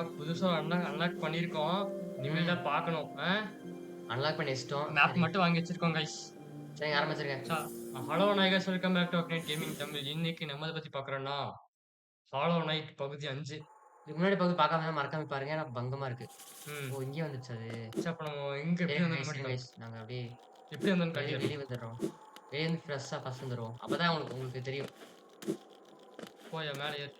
புதுசா அன்லாக் பண்ணியிருக்கோம். இனிமேல் ம். தான் பார்க்கணும். அன்லாக் பண்ணி வச்சுட்டோம். மேப் சரி. மட்டும் வாங்கி வச்சிருக்கோம் கைஸ். சரிங்க ஆரம்பிச்சிருங்க. சா ஹலோ நாய்ஸ் welcome back to Ignite gaming Tamil. இன்னைக்கு நம்ம எத பத்தி பார்க்குறோம்னா, ஹாலோ நைட் பகுதி 5. இதுக்கு முன்னாடி பகுதி பார்க்காம இருந்தா மறக்காம பாருங்க. ஏன்னா பங்கமா இருக்கு. ம். ஓ! இங்கேயே வந்துருச்சு அது. அப்ப நம்ம எங்க எப்படி இருங்க வந்தோம்னு கைஸ், இருங்க மட்டும் கைஸ். நாங்க அப்படியே எப்படி வந்தோம்னு காட்டிர்றோம். வெளிய வந்துடுறோம். வெளிய வந்து ஃப்ரெஷ்ஷா ஃபர்ஸ்ட் வந்துருவோம். அப்பதான் உங்களுக்கு உங்களுக்கு தெரியும். போயா மேல ஏறு.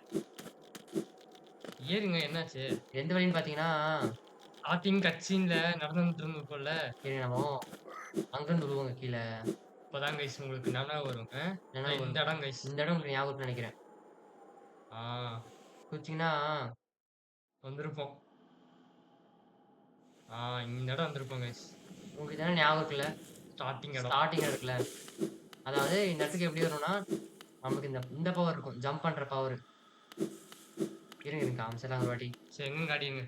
ஏறுங்க என்னாச்சு? எந்த வழின்னு பார்த்தீங்கன்னா, ஸ்டார்டிங் கட் சீன்ல நடந்துட்டு இருந்திருக்கும்ல. இருங்க நம்ம அங்கருந்து விழுவோங்க கீழ. அப்பதான் கைஸ் உங்களுக்கு நினைவு வரும். நினைவு இந்த வரும். இடம் கைஸ். இந்த இடம் உங்களுக்கு ஞாபகம் இருக்கும்னு நெனைக்கிறேன். ஆ குதிச்சீங்கன்னா வந்திருப்போம். ஆ இந்த இடம் வந்திருப்போம் கைஸ். உங்களுக்கு தானே ஞாபகம் இருக்குல்ல? ஸ்டார்டிங் இடம். ஸ்டார்ட்டிங் இருக்குல்ல. அதாவது இந்த இடத்துக்கு எப்படி வரும்னா, நமக்கு இந்த இந்த பவர் இருக்கும். ஜம்ப் பண்ற பவர். இருங்க இருங்க காமிச்சிடலாம் ஒரு வாட்டி. சரி எங்கன்னு காட்டிருங்க.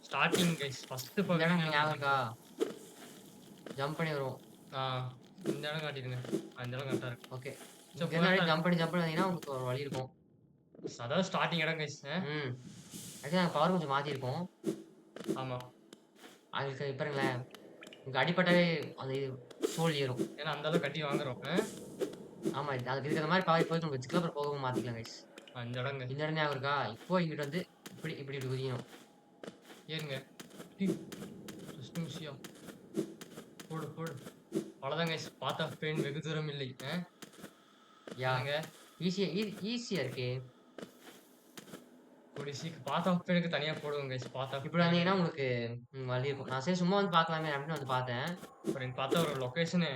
Starting guys. ஃபர்ஸ்ட் இந்த பகுதி இடம் உங்களுக்கு ஞாபகம் இருக்கா? ஞாபகம். ஜம்ப் பண்ணி வருவோம். ஆ இந்த இடம் காட்டிருங்க. அந்த இடம் கரெக்ட்டா இருக்கு. ஓகே. சோ இங்க இருந்து போறதா அப்படியே ஜம்ப் பண்ணி வந்தீங்கன்னா, உங்களுக்கு ஒரு வழி இருக்கும். அதாவது ஸ்டார்டிங் இடம் கைஸ். ம். ஆக்சுவலா நாங்க பவர் கொஞ்சம் மாத்தியிருக்கோம். ஆமா. அதுக்கு பாருங்களேன், இங்க அடிபட்டாவே அந்த இது தோல் ஏறும். ஏன்னா அந்த அளவுக்கு கட்டி வாங்குறோம். ஆமா. அதுக்கு இருக்கிற மாரி பவர் இப்போதைக்கு நமக்கு வச்சுக்கலாம். அப்புறம் போகவும் மாத்திக்கலாம் கைஸ். இந்த இடங்க. இந்த இடம் ஞாபகம் இருக்கா? இப்போ இங்கிட்டு வந்து இப்படி இப்படி இப்படி குதிக்கணும். ஏறுங்க. டேய் ஃபர்ஸ்ட் விஷயம். போடு போடு. அவ்வளோதான் கைஸ். பாத் ஆஃப் பெயின் வெகு தூரம் இல்லை. யா என்னங்க ஈஸியா இருக்கே. கூடிய சீக்கிரம் பாத் ஆஃப் பெயினுக்கு தனியா போடுவோம் கைஸ். பாத் ஆஃப் இப்படி பெயின். வந்தீங்கன்னா உங்களுக்கு வழி இருக்கும். நான் சரி சும்மா வந்து பார்க்கலாமே அப்படின்னு வந்து பார்த்தேன். அப்புறம் பார்த்தா ஒரு லொகேஷனு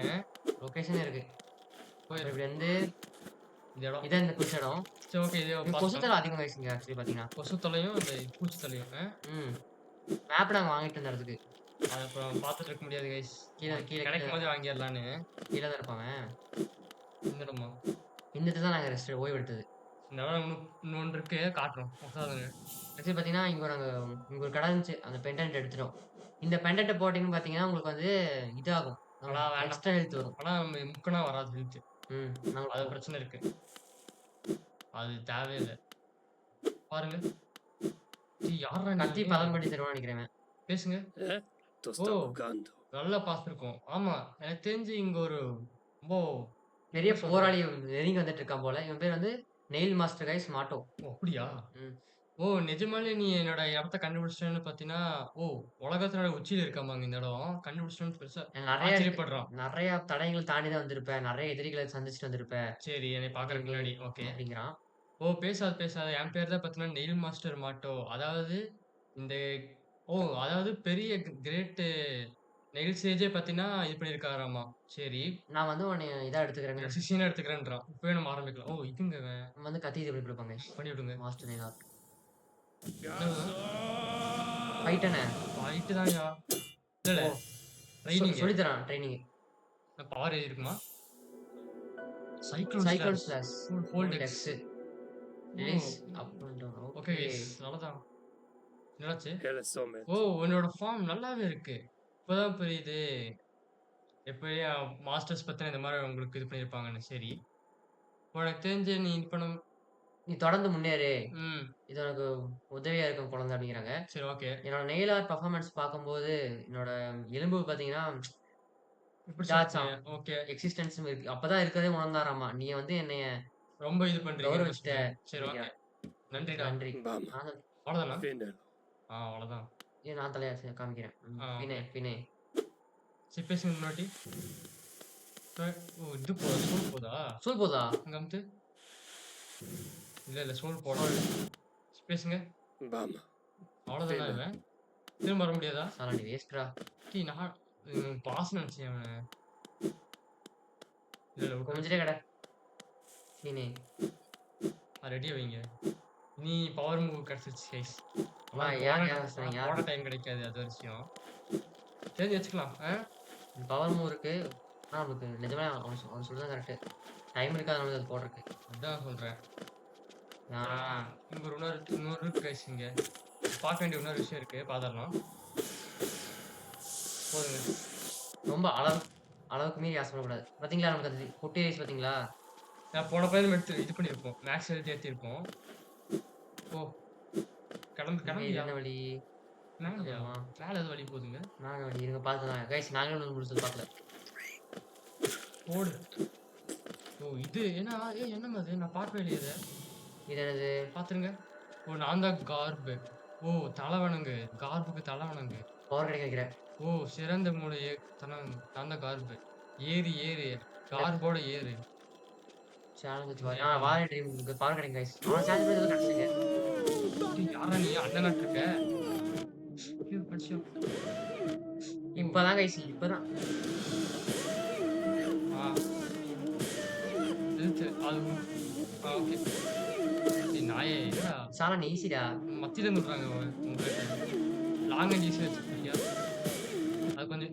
லொகேஷனே இருக்கு. போயிரு. இப்படி வந்து இந்த இடம். இதான் இந்த குளிச்ச இடம். சரி ஓகே இதே இங்க கொசு பார்த்துக்கலாம். தொல்லை அதிகமா கைஸ் இங்க ஆக்சுவலி பார்த்தீங்கன்னா. கொசு தொல்லையும் இந்த பூச்சி தொல்லையும். ம். மேப் நாங்க வாங்கிட்டு இருந்த இடத்துக்கு. அது அப்புறம் பார்த்துட்டு இருக்க முடியாது கைஸ். கீழ கீழ கீழ கிடைக்கும் போதே வாங்கிடலான்னு. கீழ தான் இருப்பாங்க. இந்த இடமா? இந்த இடத்துல தான் நாங்க ரெஸ்ட் ஓய்வு எடுத்தது. இந்த இடம் இன்னொன்று இருக்கு காட்டுறோம். உட்காருங்க. ஆக்சுவலி பார்த்தீங்கன்னா, இங்க ஒரு கடை இருந்துச்சு. அந்த பெண்டன்ட் எடுத்துட்டோம். இந்த பெண்டன்ட்ட போட்டீங்கன்னு பார்த்தீங்கன்னா, உங்களுக்கு வந்து இதாகும். ஆனா வேண்டாம். எக்ஸ்ட்ரா ஹெல்த் வரும். ஆனா முக்குனா வராது ஹெல்த். ம். அது நம்மளுக்கு பிரச்சனை இருக்கு. அது தேவையில்ல. பாருங்க. யார்ரா கத்தி நீ? பதம் பண்ணி தருவான்னு நெனைக்கிறேன் இவன். பேசுங்க. Tu ஓ! sta bucando. நல்லா பார்த்துருக்கோம். ஆமா. எனக்கு தெரிஞ்சு இங்க ஒரு ரொம்ப பெரிய எப்படி சொல்றது? போராளி நெருங்கி வந்துட்டு இருக்கான் போல. இவன் பேர் வந்து நெயில் மாஸ்டர் கைஸ் மாட்டோ. ஓ! அப்படியா? ம். ஓ! நிஜமாலே நீ என்னோட இடத்த கண்டுபிடிச்சிட்டேன்னு பார்த்தீங்கன்னா, ஓ! உலகத்தினோட உச்சியில இருக்காமாங்க இந்த இடம். கண்டுபிடிச்சிட்டேன்னு பெருசா நெறைய ஆச்சரியப்படுறான். நெறைய தடயங்கள் தாண்டி தான் வந்திருப்ப. நெறைய எதிரிகள சந்திச்சுட்டு வந்திருப்ப. சரி, என்னை நீ பார்க்கறதுக்கு நீ முன்னாடி. ஓகே. அப்படிங்கிறான். ஓ! பேசாத, பேசாத. என் பேரு தான் பார்த்தீங்கன்னா, நெயில் மாஸ்டர் மாட்டோ. அதாவது இந்த ஓ! அதாவது பெரிய கிரேட் நெயில் சேஜே பார்த்தீங்கன்னா, இது பண்ணியிருக்காராமா. சரி. நான் வந்து உன்னைய இதா எடுத்துக்கிறேன்னு என்னோட சிஷ்யனா எடுத்துக்கிறேன்றான். இப்பவே நம்ம ஆரம்பிக்கலாம். ஓ! இதுங்க இவன். நம்ம வந்து கத்தி இது பண்ணி குடுப்பாங்க கைஸ். பண்ணி விடுங்க. Master nail art. என்னது? ஃபைட்டனே. ஃபைட்டு தான்யா. இல்ல, இல்ல. ஓ! ட்ரெய்னிங்கு. சொல்லி தரான் ட்ரெய்னிங். பவர் இருக்குமா? Cyclone cyclone slash. Slash. Hold hold X. X. ஓ! Release up and down. Okay okay. Guys. அவ்வளோதான். என்னாச்சு? Hele sommet. ஓ! உன்னோட ஃபார்ம் நல்லாவே இருக்கு. இப்பதான் புரியுது. எப்படியும் மாஸ்டர்ஸ் பத்தின இந்த மாரி உங்களுக்கு இது பண்ணியிருப்பாங்கன்னு. சரி. உனக்கு தெரிஞ்சு நீ இப்ப நீ தொடர்ந்து முன்னேறு. ம். இது உனக்கு உதவியா இருக்கும் குழந்தை அப்படிங்கிறாங்க. சரி ஓகே. என்னோட நெயில் ஆர்ட் பெர்ஃபார்மன்ஸ் பார்க்கும்போது, என்னோட எலும்பு பார்த்தீங்கன்னா, இப்படி சொல்றீங்க. இதாச்சாம். ஓகே. எக்ஸிஸ்டன்ஸ்ன்னு இருக்கு. அப்பதான் இருக்கிறதே உணர்ந்தாராமா. நீ வந்து என்னைய ரொம்ப இது பண்றீங்கன்னு தான் கௌரவிச்சுட்ட சொல்றீங்க. சரி ஓகே. அப்படிங்கிறான். நன்றிடா. நன்றி. Bam. நான் தான் அவ்வளோதானா? Findelo. அவ்வளோதான். நான் தலையா காமிக்கிறேன். ஓகே. பின்னே. சரி பேசுங்க முன்னாடி. ஓ! இது போதா? சோல் போதா? சூல் போதா? அங்க அமுத்து. இல்ல, இல்ல. சோல் போடல. பேசுங்க. Bam. அவ்வளோதானா இவன்? திரும்ப வர முடியாதா? சாலா நீ வேஸ்ட்ரா. டேய் நான் பாஸ் நினைச்சேன் அவன. இல்ல, இல்ல. குமிஞ்சிட்டே கடை. பின்னே. ரெடியா வைங்க. நீ பவர் மூவ் கிடைச்சிருச்சு கைஸ். அம்மா யார் சொன்னீங்க? போட யார் டைம் கிடைக்காது அது விஷயம். தெரிஞ்சு வச்சுக்கலாம். பவர் மூவ் இருக்கு. ஆனா நமக்கு நிஜமா அவன் சொல்றது கரெக்ட். டைம் இருக்காது நமக்கு அது போடுறதுக்கு. அதான் சொல்றேன். நான் இங்க ஒரு இன்னொரு இருக்கு கைஸ் இங்க. பார்க்க வேண்டிய இன்னொரு விஷயம் இருக்கு. பாத்துரலாம். போதுங்க. ரொம்ப அளவுக்கு மீறி ஆசைப்படக்கூடாது. பாத்தீங்களா நமக்கு அது குட்டி ரைஸ் பாத்தீங்களா? நான் போன பையன் எடுத்து இது பண்ணியிருப்போம். மேக்ஸ் எழுதி ஏத்திருப்போம். ஓ! இங்க இது கிளம்பியா? என்ன வழி? மேலயா? அப்புறமா மேல ஏதோ வழி போகுதுங்க. மேல வழி இருங்க பாத்துக்கலாம். கைஸ் நாங்களும் இன்னும் முழுசா பாக்கல. ஓடு. ஓ! இது ஏன்னா என்னம்மா இது? நான் பார்க்கவே இல்லையே இத. இது என்னது? பாத்துருங்க. ஓ! நான் தான் கார்பு. ஓ! தல வணங்கு. கார்புக்கு தல வணங்கு. பவர் கிடைக்க வைக்கிறேன். ஓ! சிறந்த மூளையே நான் தான் கார்பு. ஏறு, ஏறு. இல்ல கார்போட ஏறு. சேலஞ்ச் வச்சு என்ன பாரு. ஏறுனா? வாரேன் ட்ரீம் பவர் கிடைக்கும் கைஸ். சேலஞ்ச் பண்ணி ஏதோ கிடைச்சிருக்கு. டேய் யார்றா நீ? அண்ணனாட்டு இருக்க? ஐயோ! அடிச்சோ! ஓ! இப்பதான் கைஸ் இப்பதான். ஆ. இழுத்து. அது ஓகே. டேய் நாயே என்னடா? சாலா நீ ஈஸிடா. மத்தியில நின்னுறாங்க உங்களுக்கு. லாங் அண்ட் ஈஸியா வச்சிருக்கியா? அது கொஞ்சம்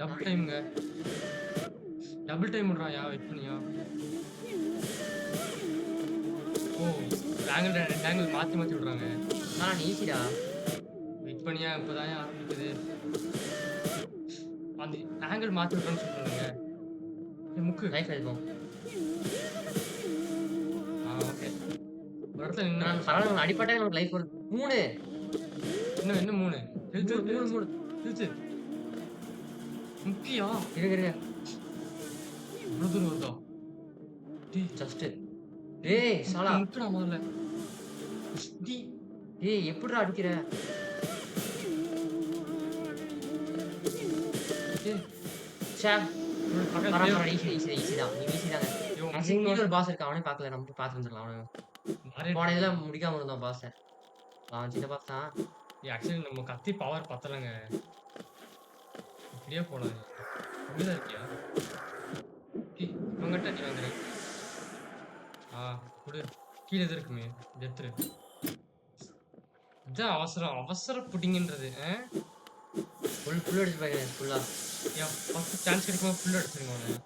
டபுள் டைம்ங்க. டபுள் டைம் விடுறான்யா, வெயிட் பண்ணியா? ஓ! ஆங்கிள் 2 ஆங்கிள் மாத்தி மாத்தி விடுறாங்க. சாலா நீ ஈஸிடா. வெயிட் பண்ணியா இப்பதான்யா ஆரம்பிக்குது. அந்த ஆங்கிள் மாத்தி விடுறேன்னு சொல்றேன்ங்க. ஏய் முக்கு. லைஃப் இருக்கும். ஓகே. ஒரு இடத்துல நின்னு நான் பரவாயில்ல அடிப்பட்டா எனக்கு லைஃப் வரும். 3 இன்னும் 3. இழுத்து 3 இழுத்து. முக்கியா? இருங்க இருங்க. இவ்வளவு தூரம் வருதா? டேய் ஜஸ்ட். டேய் சாலா. முக்குடா முதல்ல. டேய் டேய் எப்படிடா அடிக்கிற? டேய் ச்சே. பக்கத்துல பரவாயில்ல ஈஸி தான். நீ ஈஸி தாங்க. இவன் எனக்கு இங்க ஒரு பாஸ் இருக்கு. அவனே பார்க்கல. நம்ம போய் பார்த்து வந்துடலாம் அவன. போன இதுல முடிக்காம இருந்தோம் பாஸ. அவன் சின்ன பாஸ் தான். ஆக்சுவலி நம்ம கத்தி பவர் பத்தலங்க. இப்படியே போலாம். இப்படிதான் இருக்கியா? டேய் இவங்கிட்ட நீ வாங்குறேன். குடு. கீழ இது இருக்குமே. இத எடுத்துரு. இதான் அவசர புடிங்கன்றது. ஃபுல் அடிச்சு பாக்கிறேன் ஃபுல்லா. ஏன் ஃபர்ஸ்ட் சான்ஸ் கிடைக்கும்போது ஃபுல் அடிச்சிருங்க அவன.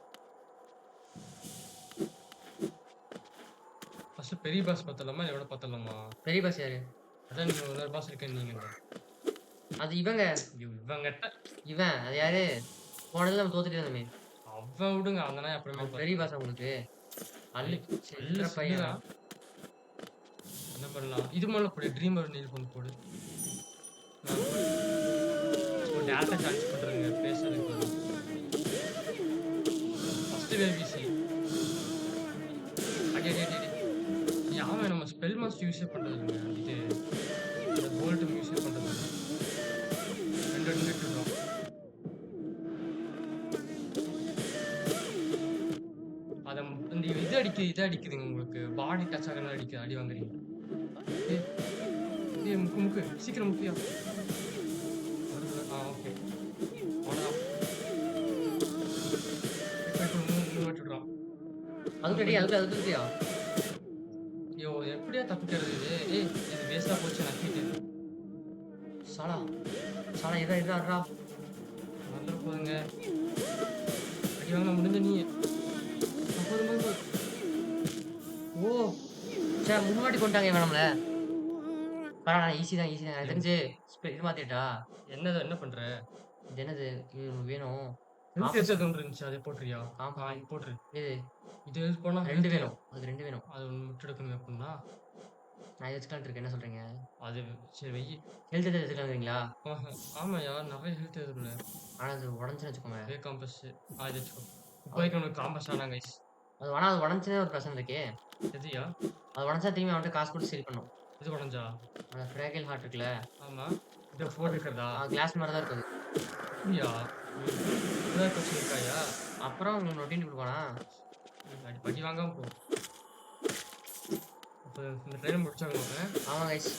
ஃபர்ஸ்ட் பெரிய பாஸ் பத்தலாமா? இத விட பத்தலாமா? பெரிய பாஸ் யாரு? அதான் நீங்க இன்னொரு பாஸ் இருக்கேன்னு நீங்க. அது இவங்க. இவங்கிட்ட இவன் அது யாரு? போனதுல நம்ம தோத்துட்டே இருந்தோமே. அவன் விடுங்க. அந்த நாய் அப்புறமே அவன் பெரிய பாஸ் உங்களுக்கு. அள்ளு நல்ல சில்ற பையன். பையனா? என்ன பண்ணலாம்? இது மேல போடு. ட்ரீமர் நீல் பண்ணி போடு. ஒரு டேட்டா சார்ஜ் பண்றேங்க பேசுறதுக்கு பதிலா. ஃபர்ஸ்ட் வேவ் வீசி. அடி. யாவன் நம்ம ஸ்பெல் மாஸ்டர் யூஸே பண்றது இல்லைங்க. இது இந்த போல்ட் யூஸே பண்றது இல்ல. 2 விட்டுறோம். அத இந்த இது அடிக்குதுங்க உங்களுக்கு. பாடி டச் ஆகலாம் அடி வாங்குறீங்க. ஏய் முக்கு சீக்கிரம் முக்கியா. ஓகே. அவ்வளவுதான். இப்ப விட்டுடுறோம். அதுக்குடியா? ஐயோ எப்படியா தப்பிக்கிறது இது? இது வேஸ்டா போச்சு நக்கிட்டு. சாலா இருடா. நல்லா போதுங்க. அடி வாங்க முடிஞ்ச நீ. போதும். ஓ சே முன்னாடி கொண்டாங்க இவன் நம்மள. பரவாயில்ல ஈஸி தான். எனக்கு தெரிஞ்சு இது மாத்திட்டா. என்ன பண்ற? இது என்னது? இது வேணும். ஒன்று இருந்துச்சு அதை போட்டுறியா? ஆமா இது போட்டுரு. இது இது போனா 2 வேணும். அது 2 வேணும். அது ஒன்று விட்டு எடுக்கணும் அப்படின்னா நான் இதை வச்சுக்கலான்ட்டு இருக்கேன். என்ன சொல்றீங்க? அது சரி வெயி. ஹெல்த் எதாவது வச்சுக்கலாங்கிறீங்களா? ஆமாயா நிறைய ஹெல்த் எதுக்குள்ள. ஆனா அது உடஞ்சுன்னு வச்சுக்கோங்க. வே காம்பஸ் அது வச்சுக்கோ. இப்போதைக்கு உனக்கு காம்பஸ் ஆனாங்க கைஸ். அது உடஞ்சுனே ஒரு பிரச்சனை இருக்கே. எதுயா? அது உடஞ்சா திரும்பி அவன்கிட்ட காசு கொடுத்து சரி பண்ணும். இது உடஞ்சா? அந்த ஃப்ராகில் ஹார்ட் இருக்குல்ல. ஆமா. இதை போட்டுக்கிறதா? கிளாஸ் மாதிரி தான் இருக்குது. அப்படியா? ஏதாவது பிரச்சனை இருக்காயா? அப்புறம் உங்களுக்கு நொட்டின்னு கொடுப்பானா? படி வாங்காம போ. இப்போ இந்த ட்ரெயின் முடிச்சாங்க. ஆமா கைஸ்.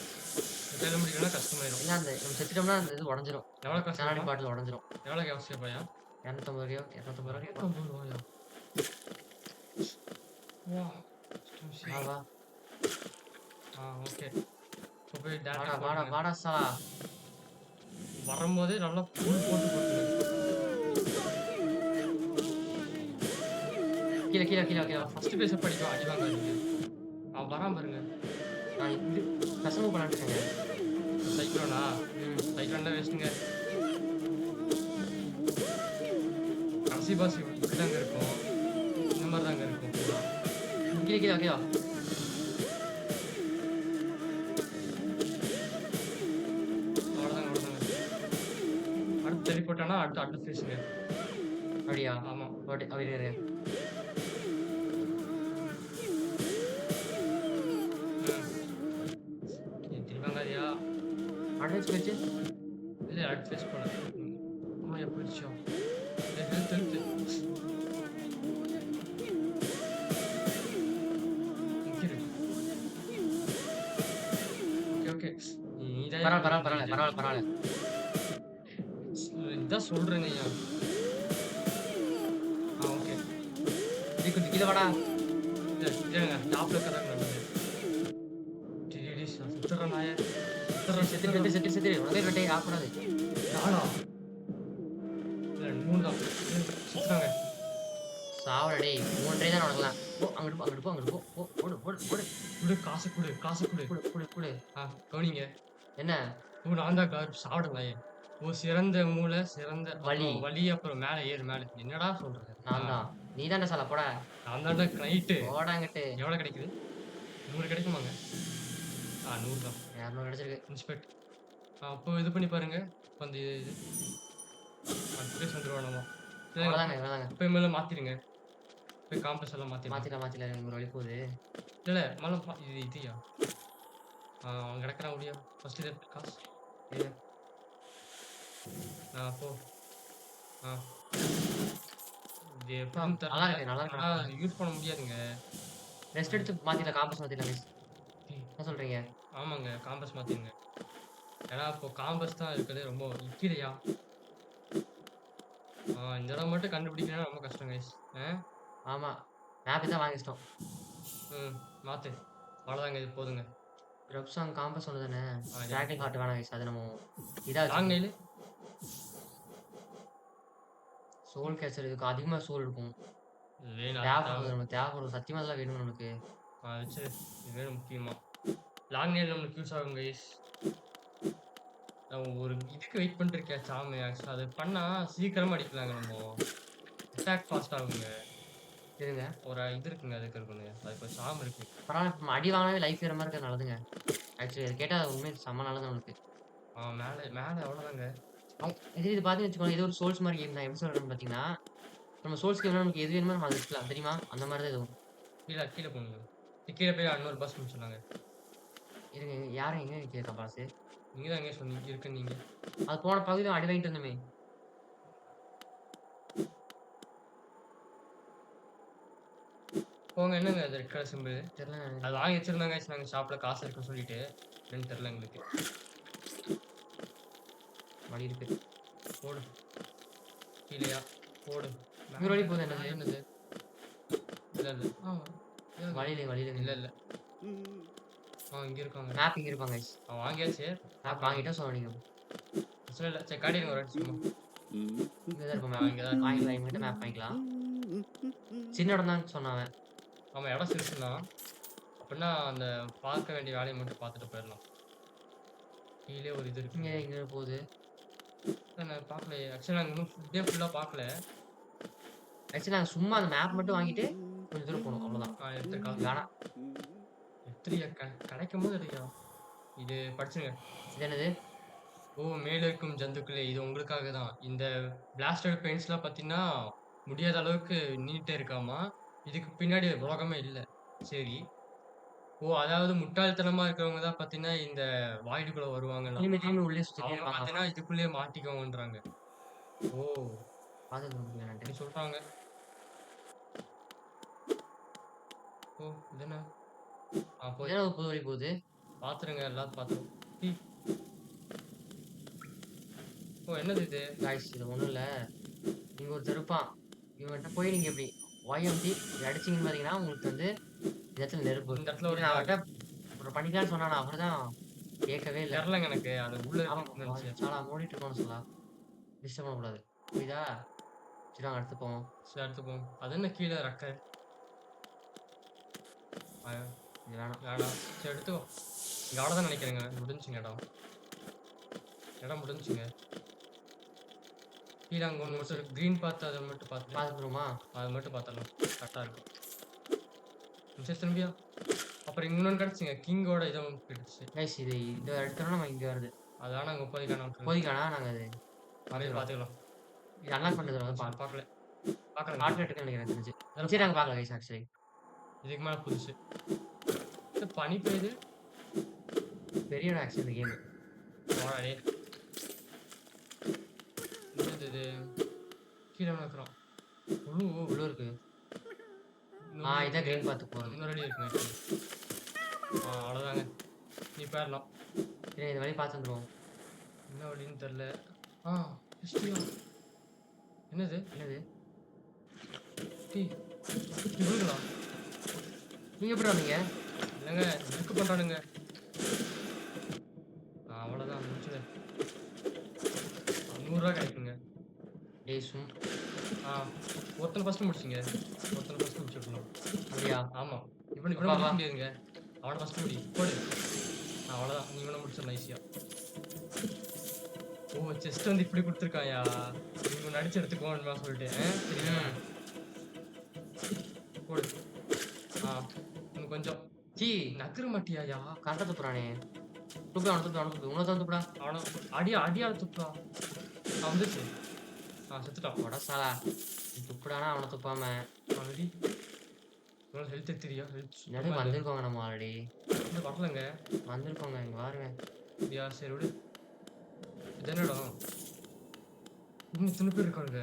இந்த ட்ரெயின் முடிக்கணும்னா கஷ்டமாயிடும். இல்லை அந்த நம்ம செத்துட்டோம்னா அந்த இது உடஞ்சிரும். எவ்வளோ கஷ்டம்? கண்ணாடி பாட்டில் உடஞ்சிரும். எவ்வளோ காசு பையா? 250 ரூபாயோ 250 ரூபாயோ. 250 ரூபாயா? வா ஓகே. இப்போ போய் டேட்டா வாடா சாலா. வரும்போதே நல்லா புல் போட்டு கீழே. ஃபர்ஸ்ட் பேச படிக்கும் அடி வாங்காதீங்க. அவன் வராம பாருங்க. நான் இது கசமு பண்ணலான்னு இருக்கேங்க. சைக்ளோனா? சைக்ளோன்லாம் வேஸ்ட்டுங்க. கடைசி பாஸ் இப்படி தாங்க இருக்கும். இந்த மாதிரி தாங்க இருக்கும். கீழே. இருக்கானா அடுத்த ஃபேஸுங்க. அப்படியா? ஆமா. இரு, இரு. திரும்பி வாங்காதயா? அட்வான்ஸ் போயிடுச்சு. இல்ல அடுத்த ஃபேஸ் போல. ஆமாய்யா போயிடுச்சா? ஹெல்த். நிக்கிது. ஓகே. நீதான்யா பரவால்ல. இதான் சொல்றேனேய்யா. ஓகே. கொஞ்சம் கீழ வாடா. இருங்க டாப்ல இருக்கறதாங்க நல்லது. டேய் சுத்துறா நாயே. செத்துரு. உடனே வெட்டே ஆகக்கூடாது. நானா? இல்ல 3 தான். சுத்துறாங்க. சாவடா டேய். 3 ட்ரை தான் உனக்கெல்லாம். போ அங்கிட்டு போ. ஓடு. குடு காசு குடு. குடு. கவனிங்க. என்ன? நான் தான் சாவட நாயே. சிறந்த மூளை, சிறந்த வலி. அப்புறம் வலி, அப்புறம் மேல ஏறு மேல. என்னடா சொல்ற? நான் தான். நீ தான்டா சால போடா. நான் தான்டா நைட்டு. போடா அங்கிட்டு. எவ்வளோ கிடைக்குது? 100 கிடைக்குமாங்க? 100 தான். 200 கிடைச்சிருக்கு. இன்ஸ்பெக்ட். அப்போ இது பண்ணி பாருங்க. இப்ப அந்த இது அப்படியே வந்துருவானாமா. அவ்வளோதாங்க. இப்ப மேல மாத்திருங்க. போய் காம்பஸ் எல்லாம் மாத்திருங்க. மாத்திடலாம். ஒரு வழி போகுது. இல்ல மேல இதுயா. அவன் கிடக்குறான் முடியா. ஃபர்ஸ்ட் இது காசு. இரு. போ. இது எப்படின்னு நல்லா தெரியல. இருக்கு. ஆனா யூஸ் பண்ண முடியாதுங்க. ரெஸ்ட் எடுத்து மாத்திடலாம். Compass மாத்திடலாம் guys. என்ன சொல்றீங்க? ஆமாங்க காம்பஸ் மாத்திருங்க. ஏன்னா இப்போ காம்பஸ் தான் இருக்கிறது ரொம்ப நிக்கிறையா. இந்த இடம் மட்டும் கண்டுபிடிக்கணும்னா ரொம்ப கஷ்டம் கைஸ். ஆமா. மேப் தான் வாங்கிட்டோம். மாத்து. அவ்வளோதாங்க இது போதுங்க. ரப்சாங் காம்பஸ் ஒன்று தானே. ஸ்டார்டிங் ஹார்ட் வேணாம் கைஸ். அது நம்ம இதாக லாங் நெயில் சோல் கேச்சர் இதுக்கு அதிகமாக சோல் இருக்கும். வேணும். தேவைப்படும். சத்தியமாக அதெல்லாம் வேணும் நமக்கு. வச்சு இது வேணும் முக்கியமா. லாங் நெயில் நம்மளுக்கு யூஸ் ஆகும் கைஸ். நான் ஒரு இதுக்கு வெயிட் பண்ணிட்டு இருக்கேன் சாமி. ஆக்சுவலாக அது பண்ணா சீக்கிரமா அடிக்கலாங்க. நம்ம அட்டாக் ஃபாஸ்ட் ஆகுங்க. இருங்க. ஒரு இது இருக்குங்க அதுக்கு இருக்குங்க. அது இப்போ சாம் இருக்கு. பரவாயில்ல. அடி வாங்கினாவே லைஃப் ஏற மாதிரி இருக்கிறது நல்லதுங்க. ஆக்சுவலி அது கேட்டால் உண்மையை செம்ம நல்லது நம்மளுக்கு. மேலே அவ்வளோதாங்க. இது பார்த்து வச்சுக்கோங்க. இது ஒரு சோல்ஸ் மாதிரி கேம் தான். எப்படி சொல்கிறேன்னு பார்த்தீங்கன்னா நம்ம சோல்ஸ் கேம்னா நமக்கு எது வேணுமோ நம்ம அதை வச்சுக்கலாம். தெரியுமா? அந்த மாதிரி தான் இதுவும். கீழே போகணுங்க. கீழே போய் 200 பஸ் சொன்னாங்க. இருங்க. யாரும் எங்கே கேட்கா பாசு? நீங்க தான் எங்கே சொன்னீங்க இருக்குன்னு நீங்க. அது போன பகுதியில் அடி வாங்கிட்டு இருந்தோமே. போங்க. என்னங்க அது ரெட் கலர் சிம்பிள்? தெரியல. அது வாங்கி வச்சிருந்தாங்க. நாங்கள் ஷாப்பில் காசு இருக்குன்னு சொல்லிட்டு என்னன்னு தெரில எங்களுக்கு. வழி இருக்கு. போடு. கீழேயா போடு. இன்னொரு வழி போகுது. என்னது? இல்லை வழியில இல்லை. இங்கே இருக்காங்க. மேப் இங்கே இருப்பாங்க. அவன் வாங்கியாச்சு. மேப் வாங்கிட்டா சொல்லுங்க. இல்லை சரி காட்டிடுங்க ஒரு சும்மா. இங்கே தான் இருக்கும். மேப் இங்கே தான் வாங்கிக்கலாம். எங்கிட்ட மேப் வாங்கிக்கலாம். சின்ன இடம் தான் சொன்னான். ஆமாம் இடம் சிறுசுன்னா அப்படின்னா அந்த பார்க்க வேண்டிய வேலையை மட்டும் பார்த்துட்டு போயிடலாம். கீழே ஒரு இது இருக்கு. இங்கே போகுது. நான் பார்க்கல. ஆக்சுவலாக நாங்கள் இன்னும் ஃபுட்டே ஃபுல்லாக பார்க்கல. ஆக்சுவலி நாங்கள் சும்மா அந்த மேப் மட்டும் வாங்கிட்டு கொஞ்சம் தூரம் போகணும். அவ்வளோதான். எடுத்துருக்காங்க. வேணாம். எத்திரியா கிடைக்கும் போது இல்லையா இது படிச்சுங்க. இது என்னது? மேல இருக்கும் ஜந்துக்களே இது உங்களுக்காக தான். இந்த பிளாஸ்டட் பெயிண்ட்ஸ்லாம் பார்த்தீங்கன்னா முடியாத அளவுக்கு நீட்டே இருக்காமா. இதுக்கு பின்னாடி உலகமே இல்லை. சரி. அதாவது முட்டாள்தனமா இருக்கிறவங்க தான் பார்த்தீங்கன்னா இந்த வாயிடுக்குள்ள வருவாங்க. திரும்பி உள்ளே சுற்றி அவங்க பார்த்தீங்கன்னா இதுக்குள்ளேயே மாட்டிக்கோங்கன்றாங்க. பார்த்து சொல்றாங்க. இது என்ன? புது வழி போகுது. பாத்துருங்க எல்லாரும் பாத்துருங்க. என்னது இது? காய்ஸ் இது ஒன்றும் இல்லை. நீங்கள் ஒரு தெருப்பான் இவன்கிட்ட போய் நீங்கள் எப்படி YMT அடிச்சிங்கன்னு பார்த்தீங்கன்னா உங்களுக்கு வந்து இந்த இடத்துல நெருப்பு. இந்த இடத்துல நான் அவர்கிட்ட ஒரு பண்ணிக்கலான்னு சொன்னான். அவர் தான் கேட்கவே இல்லை. தெரிலங்க எனக்கு. அது உள்ள சாலா மூடிட்டு இருக்கோன்னு சொல்லலாம். டிஸ்டர்ப் பண்ணக்கூடாது. புரியுதா? சரி நாங்கள் எடுத்துப்போம். அது என்ன கீழே ரக்க? இது வேணாம். சரி எடுத்துக்கோ. இங்கே அவ்வளோதான் நினைக்கிறேங்க. முடிஞ்சுங்க இடம் முடிஞ்சுங்க. கீழே அங்கே ஒன்று மட்டும் க்ரீன் பார்த்து அதை மட்டும் பார்த்துருமா? அதை மட்டும் பார்த்துடலாம். கரெக்டாக இருக்கும். சரி திரும்பியா அப்புறம் இன்னொன்று கிடச்சிங்க. கிங்கோட இதை கிடச்சி கைஸ் இது இந்த இடத்துல நம்ம இங்கே வருது. அதான் நாங்கள் இப்போதைக்கானா நாங்கள் அது பார்த்துக்கலாம். இது அன்லாக் பண்றது வந்து சரி பார்க்கல. பார்க்கலங்க. ஷார்ட்கட் இருக்குன்னு நினைக்கிறேன் தெரிஞ்சு. இதெல்லாம் சரி நாங்க பார்க்கல. பார்க்கலாம் கைஸ் ஆக்சுவலி. இதுக்கு மேல புதுசு. இது பனி பெய்யுது. பெரிய இடம் ஆக்சுவலி இந்த கேம். போடா டேய். என்னது இது? கீழ நடக்குறோம். புழு. உள்ள இருக்கு. இதான் கிரீன் பாத் போறது. இன்னொரு அடி இருக்குங்க. அவ்வளோதாங்க. நீ போயிரலாம். சரி இந்த வழி பார்த்து வந்துருவோம். என்ன வழின்னு தெரியல. ஹிஸ்ட்ரியா? என்னது? என்னது? டேய் இவங்களா? நீங்க எப்படி வந்தீங்க? இல்லைங்க புக்கு பண்ணுறானுங்க. அவ்வளோதான் முடிச்சுடு. 100 கிடைக்குங்க. டேய் ஒருத்தனை ஃபஸ்ட்டு முடிச்சிங்க. ஒருத்தனை ஃபஸ்ட்டு முடிச்சுடலாம். அப்படியா? ஆமாம். இப்போ முடிக்க முடியாதுங்க. அவனை ஃபஸ்ட்டு முடி போடு. அவ்வளோதான். நீ இவனை முடிச்சிடலாம் ஈஸியாக. ஓ செஸ்ட் வந்து இப்படி கொடுத்துருக்காயா? நீங்க நடிச்சு எடுத்துக்கோன்னு சொல்லிட்டு சரியா? போடு. இன்னும் கொஞ்சம். ஜி நகர மாட்டியாயா? கரெக்டாக துப்புறானே. துப்புடா உனதான் துப்புடா. அவனை அடியால துப்புடா. வந்துச்சு. செத்துட்டான். போடா சாலா. துப்புடானா அவனை துப்பாம. ஆல்ரெடி இவ்வளோ ஹெல்த் தெரியா? என்னது வந்திருக்கோங்க நம்ம ஆல்ரெடி. இன்னும் வரலங்க. வந்திருக்கோங்க இங்க பாருங்க. அப்படியா? சரி விடு. இது என்னடா? இன்னும் இத்தனை பேர் இருக்காங்க.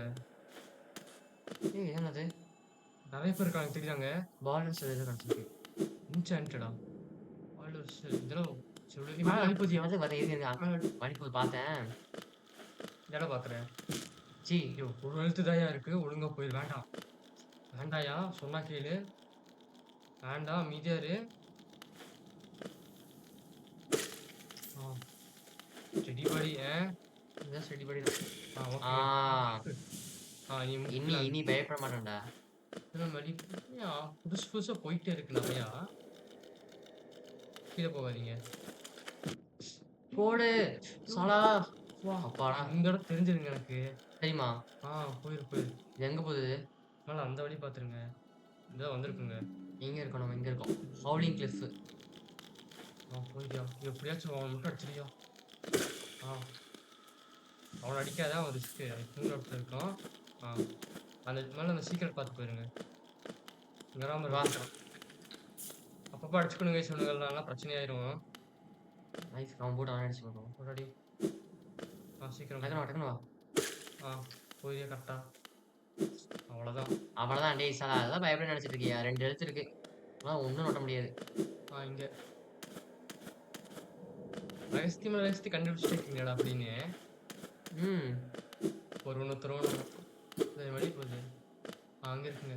என்னது? நிறைய பேர் இருக்காங்க தெரியாங்க. பாலன்ஸ் எதுவும் கிடச்சிருக்கு. இன்சான்டடா பாலர்ஸ் இதெல்லாம் சொல்லி வழிபூதி வந்து வழிபூதி பார்த்தேன். இதெல்லாம் பார்க்குறேன். ஜி ஒரு எழுத்து தாயா இருக்கு. ஒழுங்கா போயிரு. வேண்டாம் வேண்டாயா சொன்னா கேளு. வேண்டாம் மீதியாரு. செடி படி. இதான் செடி படி. இனி பயப்பட மாட்டேன்டா. புதுசு புதுசா போயிட்டே இருக்கு நிறையா. கீழே போகாதீங்க. போடு சாலா. அப்பாடா இந்த இடம் தெரிஞ்சிருங்க எனக்கு. தெரியுமா? போயிரு. எங்க போகுது? அதனால அந்த வழி பார்த்துருங்க. இதான் வந்திருக்குங்க. எங்க இருக்கோம் நம்ம? எங்க இருக்கோம்? Howling Cliff. போயிட்டியா? எப்படியாச்சும் அவன் மட்டும் அடிச்சிருக்கியா? அவனை அடிக்காத. அவன் ரிஸ்க்கு. இன்னொரு இடத்துல இருக்கான். அந்த மேலே அந்த சீக்கிரம் பார்த்து போயிருங்க. இங்கே வராமல் வா. அப்பப்போ அடிச்சுக்கணுங்க சொன்னங்கள்லாம் பிரச்சனையாயிரும். நைஸ். அவன் போட்டு அவன் அடிச்சு போடுவோம். போடாடி. சீக்கிரம் டக்குனு வா. போயியா கரெக்டா? அவ்வளோதான். டேய் சாலா அதெல்லாம் பயப்பட நினைச்சிட்டு இருக்கியா? 2 எழுத்து இருக்கு. அதான் ஒன்றும் நோட்ட முடியாது. இங்கே ரகசியத்தை கண்டுபிடிச்சிட்டு இருக்கீங்களா அப்படின்னு ஒரு ஒன்று தருவோம். வழி போகுது. அங்கே இருக்குங்க.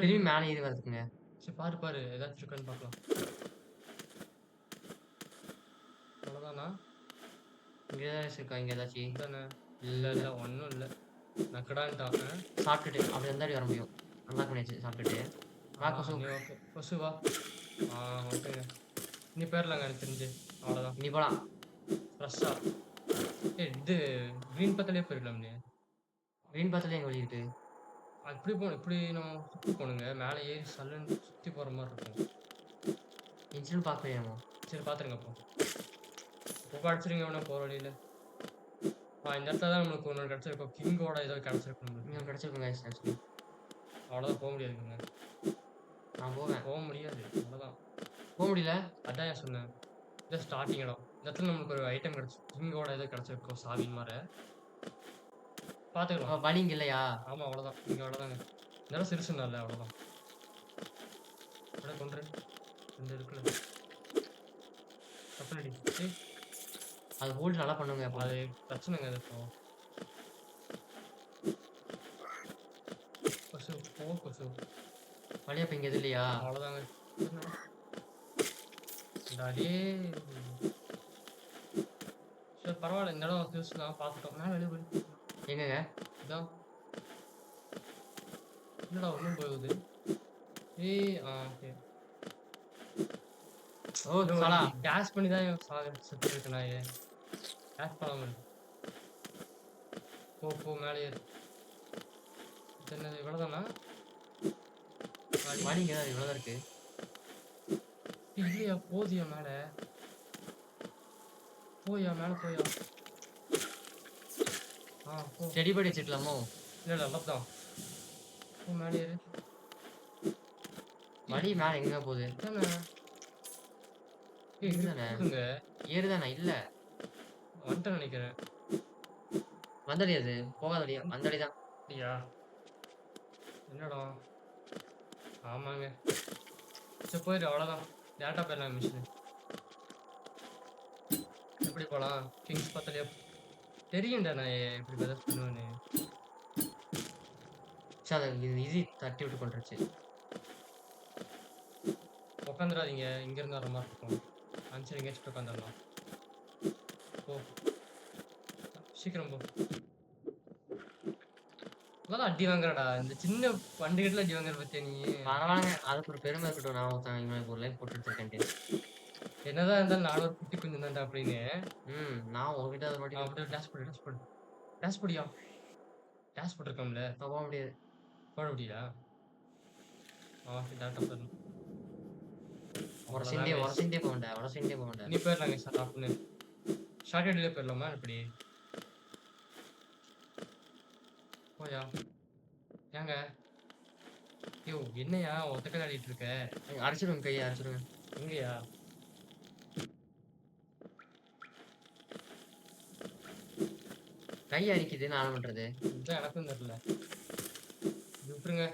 திரும்பி மேலே ஏறி வருதுங்க. சரி பாரு ஏதாச்சும் இருக்கான்னு பார்க்கலாம். அவ்வளோதானா? இங்கே ஏதாச்சும் இருக்கா? இங்கே ஏதாச்சும் தானே? இல்லை ஒன்றும் இல்லை. நக்கடான்ட்டான். சாப்பிட்டுட்டு அப்படி இருந்தாடி வர முடியும். நல்லா பண்ணியாச்சு சாப்பிட்டுட்டு. ஓகே கொசு வா. ஓகேங்க. நீ போயிடலாங்க எனக்கு தெரிஞ்சு. அவ்வளோதான். நீ போகலாம் ஃப்ரெஷ்ஷாக. இது க்ரீன் பத்திலே போயிடலாம்னே. க்ரீன் பாத்தில் எங்கள் வழி இருக்கு. இப்படி போகணும். இப்படி நம்ம சுற்றி போகணுங்க. மேலே ஏறி சல்லுன்னு சுற்றி போகிற மாதிரி இருக்கும். இன்சிடென்ட் பார்க்க வேணுமோ? சரி பார்த்துருங்க. அப்போ அடிச்சிருங்க வேணா போகிற வழியில். இந்த இடத்துல தான் நம்மளுக்கு ஒன்று கிடச்சிருக்கோம். கிங்கோட ஏதோ கிடச்சிருக்கும் நம்மளுக்கு. நீங்கள் கிடச்சிருக்கோங்க ஆக்சுவலி. அவ்வளோதான் போக முடியாதுங்க. நான் போக முடியாது. அவ்வளோதான் போக முடியல. அதான் ஏன் சொன்னேன். இதை ஸ்டார்டிங் இடம். இந்த இடத்துல நம்மளுக்கு ஒரு ஐட்டம் கிடச்சி கிங்கோட ஏதோ கிடச்சிருக்கோம். சாவின் மாதிரி பார்த்துக்கலாம். வழி இங்கே இல்லையா? ஆமாம் அவ்வளோதான். இங்கே அவ்வளோதாங்க. இந்த இடம் சிறுசுன்னா இல்லை அவ்வளோதான். கொண்டு இந்த இருக்குல்ல கப்பலடி. அது ஹோல்டு நல்லா பண்ணுங்க. அது பிரச்சனைங்க. அது கொசு வழியா இப்போ இங்கே எது இல்லையா? அவ்வளோதாங்க. சரி பரவாயில்ல. இந்த இடம் சிறுசு தான் பார்த்துட்டோம். நான் வெளியே போய் எங்கங்க? இதான் என்னடா ஒன்றும் போகுது. ஓகே. சாலா கேஸ் பண்ணி தான் செத்து இருக்கு. நான் கேஸ் பண்ணாமல் போ மேலே ஏறு. என்னது இவ்வளோதானா? வழி இங்கே தான் இவ்வளோதான் இருக்கு. இல்லையா? போதியா மேலே போயா? போ. செடி படி வச்சுக்கலாமோ? இல்ல, இல்ல அவ்வளோதான். போ மேலே ஏறு. வழி மேல எங்க போகுது? இதானே. இங்க ஏறுதானே? போகுதுங்க. ஏறுதானே? இல்ல. வந்துட்டேன்னு நினைக்கிறேன். வந்த வழி அது. போகாத வழியா? அந்த வழி தான். அப்படியா? என்னடா? ஆமாங்க. சரி போயிரு அவ்வளோதான். டேரக்டா போயிடலாம் மிஷின். எப்படி போலாம்? கிங்ஸ் பக்கத்துலயே தெரியும்டா நான் இப்படி ஏதாச்சும் பண்ணுவேன்னு. ச்சே அது இது தட்டி விட்டு கொண்டுருச்சு. உட்காந்துடாதீங்க. இங்க இருந்து வர மாதிரி இருக்கும். அந்த சைடு எங்கேயாச்சும் போய் உட்காந்துடலாம். போ. சீக்கிரம் போ. இவ்வளோ அடி வாங்குறடா. இந்த சின்ன பண்டுகிட்டல அடி வாங்குற பத்தியா நீ? பரவால்லங்க. அதுக்கு ஒரு பெருமை இருக்கட்டும். நான் ஒருத்தன் இவனுக்கு ஒரு லைஃப் போட்டு எடுத்துருக்கேன்ட்டு. என்னதான் இருந்தாலும் நானும் ஒரு குட்டி குஞ்சு தான்டா அப்படின்னு. நான் உன்கிட்ட ஒரு வாட்டி அப்படியே டேஷ் போடு, டேஷ் போடு. டேஷ் போடியா? டேஷ் போட்டிருக்கோம்ல. போக முடியாது. போட முடியா? சரி டேரக்டா போயிடலாம். உரசிண்டே அவ்வளோதாங்க. உரசிண்டே போகண்டா. உரசிண்டே போகண்டா. நீ போயிடலாங்க சார் அப்படின்னு. ஷார்ட் ஹெட்லேயே போயிடலாமா இப்படி? போயா? ஏங்க? ஐயோ என்னையா ஒத்த கையில ஆடிட்டு இருக்க? அரைச்சிடுங்க கையை அரைச்சிடுங்க. எங்கயா? கை அரிக்குது நான் என்ன பண்றது? இதுதான் எனக்கும் தெரியல. இது விட்டுருங்க.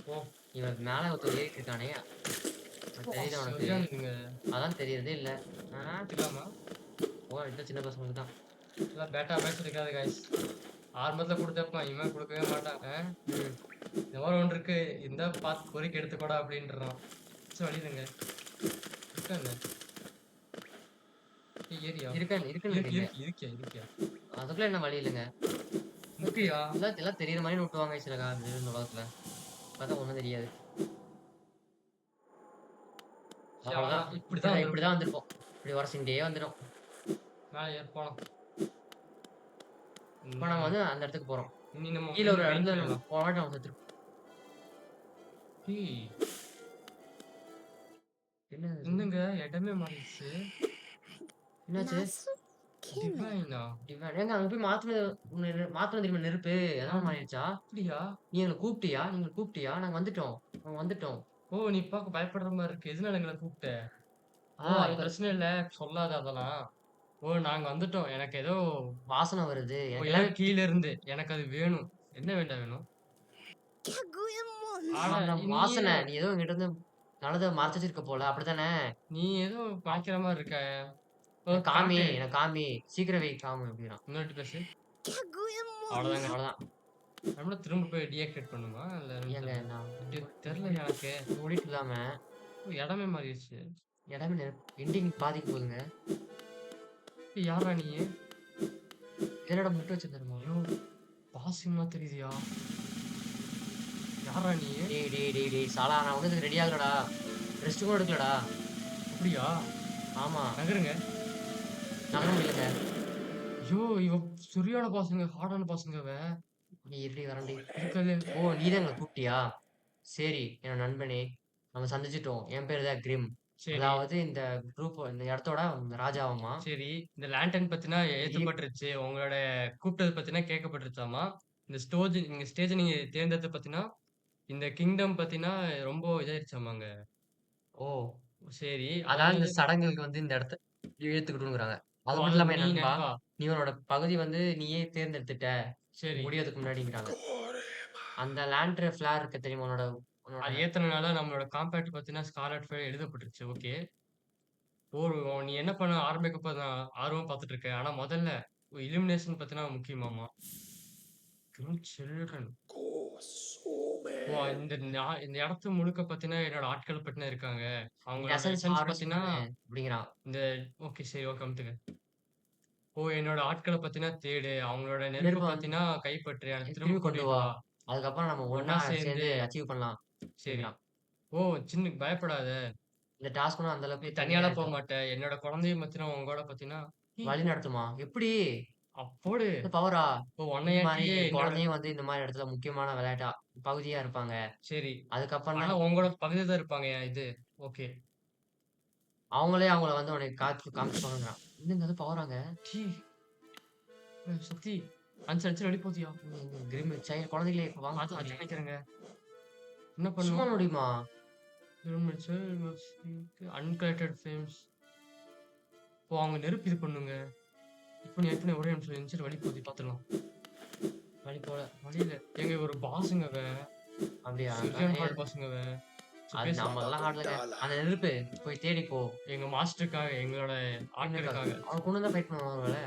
ஓ இவன் மேல ஒருத்தர் ஏறிட்டு இருக்கானே. அது தெரியுதா உனக்கு? சரியான இதுங்க. அதான் தெரியறதே இல்ல. இல்லாமா? இந்த சின்ன பசங்களுக்கு தான். எல்லாம் பேட்டா மேட்ச் இருக்காது காய்ஸ். ஆரம்பத்துல கொடுத்தப்பான் இவன் கொடுக்கவே மாட்டான். ம். இந்த மாதிரி ஒன்று இருக்கு. இந்த பார்த்து பொறுக்கி எடுத்துக்கூடா அப்படின்றான். சரி வழிதுங்க. இருக்காங்க. ஏரியா இருக்குன்னு இருக்கு இருக்கீங்க. இருக்கு இருக்கியா இருக்கியா? அதுக்குள்ள என்ன வழி இல்லைங்க. முக்கியா? எல்லாம் தெரியுற மாதிரி விட்டுவாங்க சில இந்த உலகத்துல. பார்த்தா ஒண்ணும் தெரியாது. அவ்வளவுதான். இப்படிதான் இப்படிதான் வந்திருப்போம். இப்படி உரசிண்டே வந்துடும். மேலே ஏறி போலாம். இப்போ நம்ம வந்து அந்த இடத்துக்கு போறோம். இனி நம்ம கீழ ஒரு இடத்துல போயிடலாம். நம்ம போன வாட்டி நம்ம செத்துருப்போம். ஏய், என்ன இது? என்னங்க இடமே மாறிடுச்சு. என்னாச்சு? டிவைனா? டிவைன் ஏங்க அங்க போய் மாத்துன தெரியுமா நெருப்பு? அதான் மாறிடுச்சா? அப்படியா? நீ எங்களை கூப்பிட்டியா? நீங்க கூப்பிட்டியா? நாங்க வந்துட்டோம். நாங்க வந்துட்டோம். ஓ நீ பார்க்க பயப்படுற மாதிரி இருக்கு. எதனால எங்களை கூப்பிட்ட? ஓ அது இப்ப பிரச்சனை இல்ல. சொல்லாத அதெல்லாம். ஓ நாங்க வந்துட்டோம். எனக்கு ஏதோ வாசனை வருது. எனக்கு ஏதோ கீழ இருந்து எனக்கு அது வேணும். என்ன வேணும்? ஆனா அந்த நீ வாசனை ஏதோ நீ ஏதோ என்கிட்ட இருந்து நல்லத மறைச்சு வச்சிருக்க போல. அப்படித்தானே? நீ ஏதோ பாய்க்கிற மாதிரி இருக்க. ஓ எனக்கு காமி, காட்டு. எனக்கு காமி. சீக்கிரம் வை காமி அப்படிங்கிறான். இன்னொரு பேசு. அவ்வளவுதாங்க. அவ்வளவுதான். நம்மள திரும்ப போய் டீஆக்டிவேட் பண்ணுமா? இல்ல ஏங்க நான் தெரியல எனக்கு. ஓடிட்டு இல்லாம இடமே மாறிடுச்சு. இடமே எண்டிங் பாதிக்கு போகுதுங்க. யாரா நீ? என்னோட முட்டை வச்சிருந்தாருமா? ஐயோ பாசிங்கமா தெரியுதியா? யாரா நீ? டேய் சாலா நான் ஒண்ணுக்கு ரெடி ஆகலடா. ரெஸ்ட் கூட எடுக்கலடா. அப்படியா? ஆமா. நகருங்க. நகர முடியலங்க. ஐயோ இவ சரியான பாசங்க. ஹார்டான பாசங்க அவ. நீ இருடி வரண்டி. இருக்கது. ஓ நீதான் எங்களை கூப்பிட்டியா? சரி என்னோட நண்பனே. நம்ம சந்திச்சிட்டோம். என் பேரு தான் கிரிம். சரி, அதாவது இந்த இந்த இடத்தோட ராஜாவாமா. சரி. இந்த லேண்டர்ன் பத்தினா இ ஏத்துப்பட்டுருச்சு. உங்களோட கூப்பிட்டது பத்தினா கேட்கப்பட்டுருச்சாமா? இந்த நீங்க ஸ்டேஜ நீங்க தேர்ந்தெடுத்தது பத்தினா, இந்த கிங்டம் பத்தினா ரொம்ப இதாயிருச்சாமாங்க. ஓ! சரி. அதாவது இந்த சடங்குகளுக்கு வந்து இந்த இடத்த இழுத்துக்கிட்டுங்கிறாங்க. அது ஓ மட்டும் அதுவும் இல்லாம நீ என்ன நண்பா, நண்பா. நீ உன்னோட பகுதி வந்து நீயே தேர்ந்தெடுத்துட்ட. சரி. முடியறதுக்கு முன்னாடிங்கிறாங்க. அந்த லேண்ட்ரு ஃபிளார் இருக்கு தெரியுமா? உன்னோட உன்னோட அது ஏத்துனனால நம்மளோட காம்பேக்ட் பத்தினா ஸ்கார்லட் ஃபயர் எழுதப்பட்டுருச்சு. ஓகே. ஓ! நீ என்ன பண்ண ஆரம்பிக்கப்ப நான் ஆர்வமா பார்த்துட்டு இருக்கேன். ஆனா முதல்ல இலுமினேஷன் பத்தினா முக்கியமாமா. Kill children. ஓ! இந்த இடத்த முழுக்க பத்தினா என்னோட ஆட்கள் பத்தினா இருக்காங்க. அவங்களோட எசன்ஸ் எசன்ஸ் ஹார்வெஸ்ட் பத்தினா பண்ணு அப்படிங்கிறான். இந்த ஓகே சரி ஓகே அமுத்துங்க. ஓ! என்னோட ஆட்கள பத்தினா தேடு. அவங்களோட நெருப்ப நெருப்ப வந்து பத்தினா கைப்பற்று. எனக்கு திரும்ப திரும்பி கொண்டு கூட்டிட்டு வா. வா. அதுக்கப்புறம் நம்ம ஒண்ணா ஒண்ணா சேர்ந்து சேர்ந்து அச்சீவ் பண்ணலாம் சரி. அப்படிங்கிறான். ஓ! பயப்படாத. இந்த டாஸ்க் ஒண்ணும் அந்த நீ அளவுக்கு தனியா தனியாலாம் இருக்காது. போமாட்ட. என்னோட குழந்தையும் பத்தினா உங்களோட பத்தினா ஏய் வழி நடத்துமா? எப்படி? அப்போடு இந்த பவரா? இப்போ இது மாரி உன்னையாட்டியே என் என்னோட குழந்தையும் வந்து இந்த மாரி இடத்துல முக்கியமான பகுதியா இருப்பாங்க. சரி. அதுக்கப்புறம் ஆனா தான் உங்களோட பகுதியில தான் இருப்பாங்க இது. ஓகே. அவங்களே அவங்கள வந்து உனக்கு காமிச்சுப்பாங்கங்கிறான். என்னங்க அது பவராங்க? ச்சீ! சக்தி அஞ்சு வெளி போதியா? கிரிம் சைல்ட் குழந்தைகளே வாங்க அது குழந்தைகளே. நினைக்கிறேங்க. என்ன சும்மா பண்ணும்? முடியுமா? அன்கலெக்டட் ஃபிலிம்ஸ். ஓ! அவங்க நெருப்பு இது பண்ணுங்க. இப்போ நீ ஏற்கனவே ஒரே நிமிஷம் இருந்துச்சு வழி போகுது பார்த்துடலாம். வழி போல. வழியில ஏங்க ஒரு பாஸுங்க அவன். அப்படியா? சரியான ஹார்ட் பாஸுங்க அவன். சரி அது பேசலாம். நம்மலாம் ஆடலங்க. அந்த நெருப்பு போய் தேடி போ. எங்க மாஸ்டருக்காக, எங்களோட ஆட்களுக்காக. அவன் கொண்டு தான் ஃபைட் பண்ணுவான் ஒருவேள.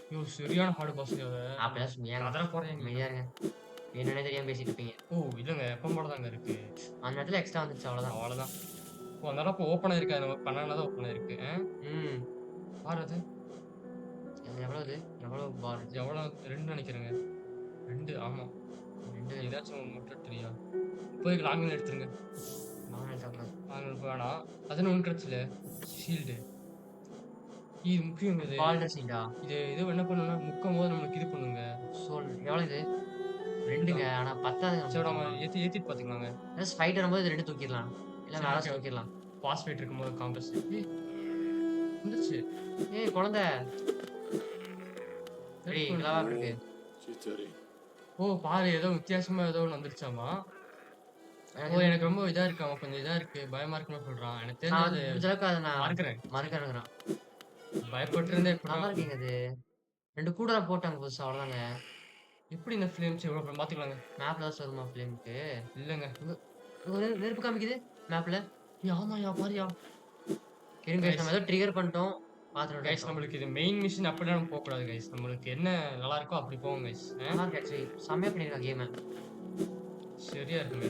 ஐயோ! சரியான ஹார்ட் பாஸுங்க அவன். அப்படிலாம் சொன்னீங்க. கதற போறேன் நீ. அமைதியா இருங்க. என்னன்னே தெரியாம பேசிட்டு இருப்பீங்க. ஓ! இல்லங்க எப்பவும் போல தாங்க இருக்கு. அந்த இடத்துல எக்ஸ்ட்ரா வந்துருச்சு அவ்வளோதான். அவ்வளோதான். ஓ! அதனால இப்போ ஓப்பன் ஆயிருக்கு. நம்ம பண்ணனால தான் ஓப்பன் ஆயிருக்கு. ம். பாரு அது. அது எவ்வளவு? எவ்வளவு பார் இது? எவ்வளோ 2 நினைக்கிறேங்க. 2 ஆமா. 2 ஏதாச்சும் ஒண்ணு மட்டும் எடுத்துறியா? போய் லாங்கில எடுத்துருங்க. நான் எடுத்துக்கிறேன். லாங்கில வேணாம். அதுன்னு ஒண்ணு கிடைச்சுல. ஷீல்டு. இது முக்கியங்க இது. பால்டர் ஷீல்டா? இது என்ன பண்ணும்னா, முக்கும்போது நம்மளுக்கு இது பண்ணுங்க. சோல் எவ்வளவு இது? 2ங்க. ஆனா பத்தாதுங்க சரி நம்ம நமக்கு. ஏத்திட்டு பாத்துக்கலாங்க. ஃபைட் வரும்போது இது 2 தூக்கிடலாம். இல்ல சரி வேற ஓகே. தூக்கிடலாம். பாஸ்பேட் இருக்கும்போது காம்பஸ். வந்துருச்சு. ஏய் குழந்தை. ரெடி இங்கலாம் இருக்கு. Chitari. ஓ! பாரு ஏதோ வித்தியாசமா ஏதோ ஒண்ணு வந்துருச்சாமா. ஓ! எனக்கு ரொம்ப இதா இருக்காமா. கொஞ்சம் இதா இருக்கு. பயமா இருக்குன்னு சொல்றான். எனக்கு நான் தெரிஞ்சது முடிஞ்ச அளவுக்கு அதை நான் மறக்கிறேன். மறக்கிறேங்கிறான். பயப்பட்டிருந்தேன் நல்லா இப்படிதான். இருக்கீங்க அது. 2 கூட போட்டாங்க புதுசா அவ்வளோதாங்க. எப்படி இந்த ஃபிலிம்ஸ் இவ்வளோ பாத்துக்கலாங்க. மேப்ல தான் வருமா ஃபிலிம்க்கு? இல்லங்க. ஒரு நெருப்பு காமிக்குது மேப்ல. ஆமாயா பாருயா. இருங்க Guys. நம்ம ஏதோ ட்ரிகர் பண்ணிட்டோம். கைஸ் பாத்துட்டு நம்மளுக்கு இது மெயின் மிஷன் அப்படிலாம் நம்ம போகக்கூடாது கைஸ். நம்மளுக்கு என்ன நல்லா இருக்கோ அப்படி போவோம் கைஸ். நல்லா இருக்கு ஆக்சுவலி. செம்மையா பண்ணிருக்காங்க கேமை. சரியா இருக்குங்க.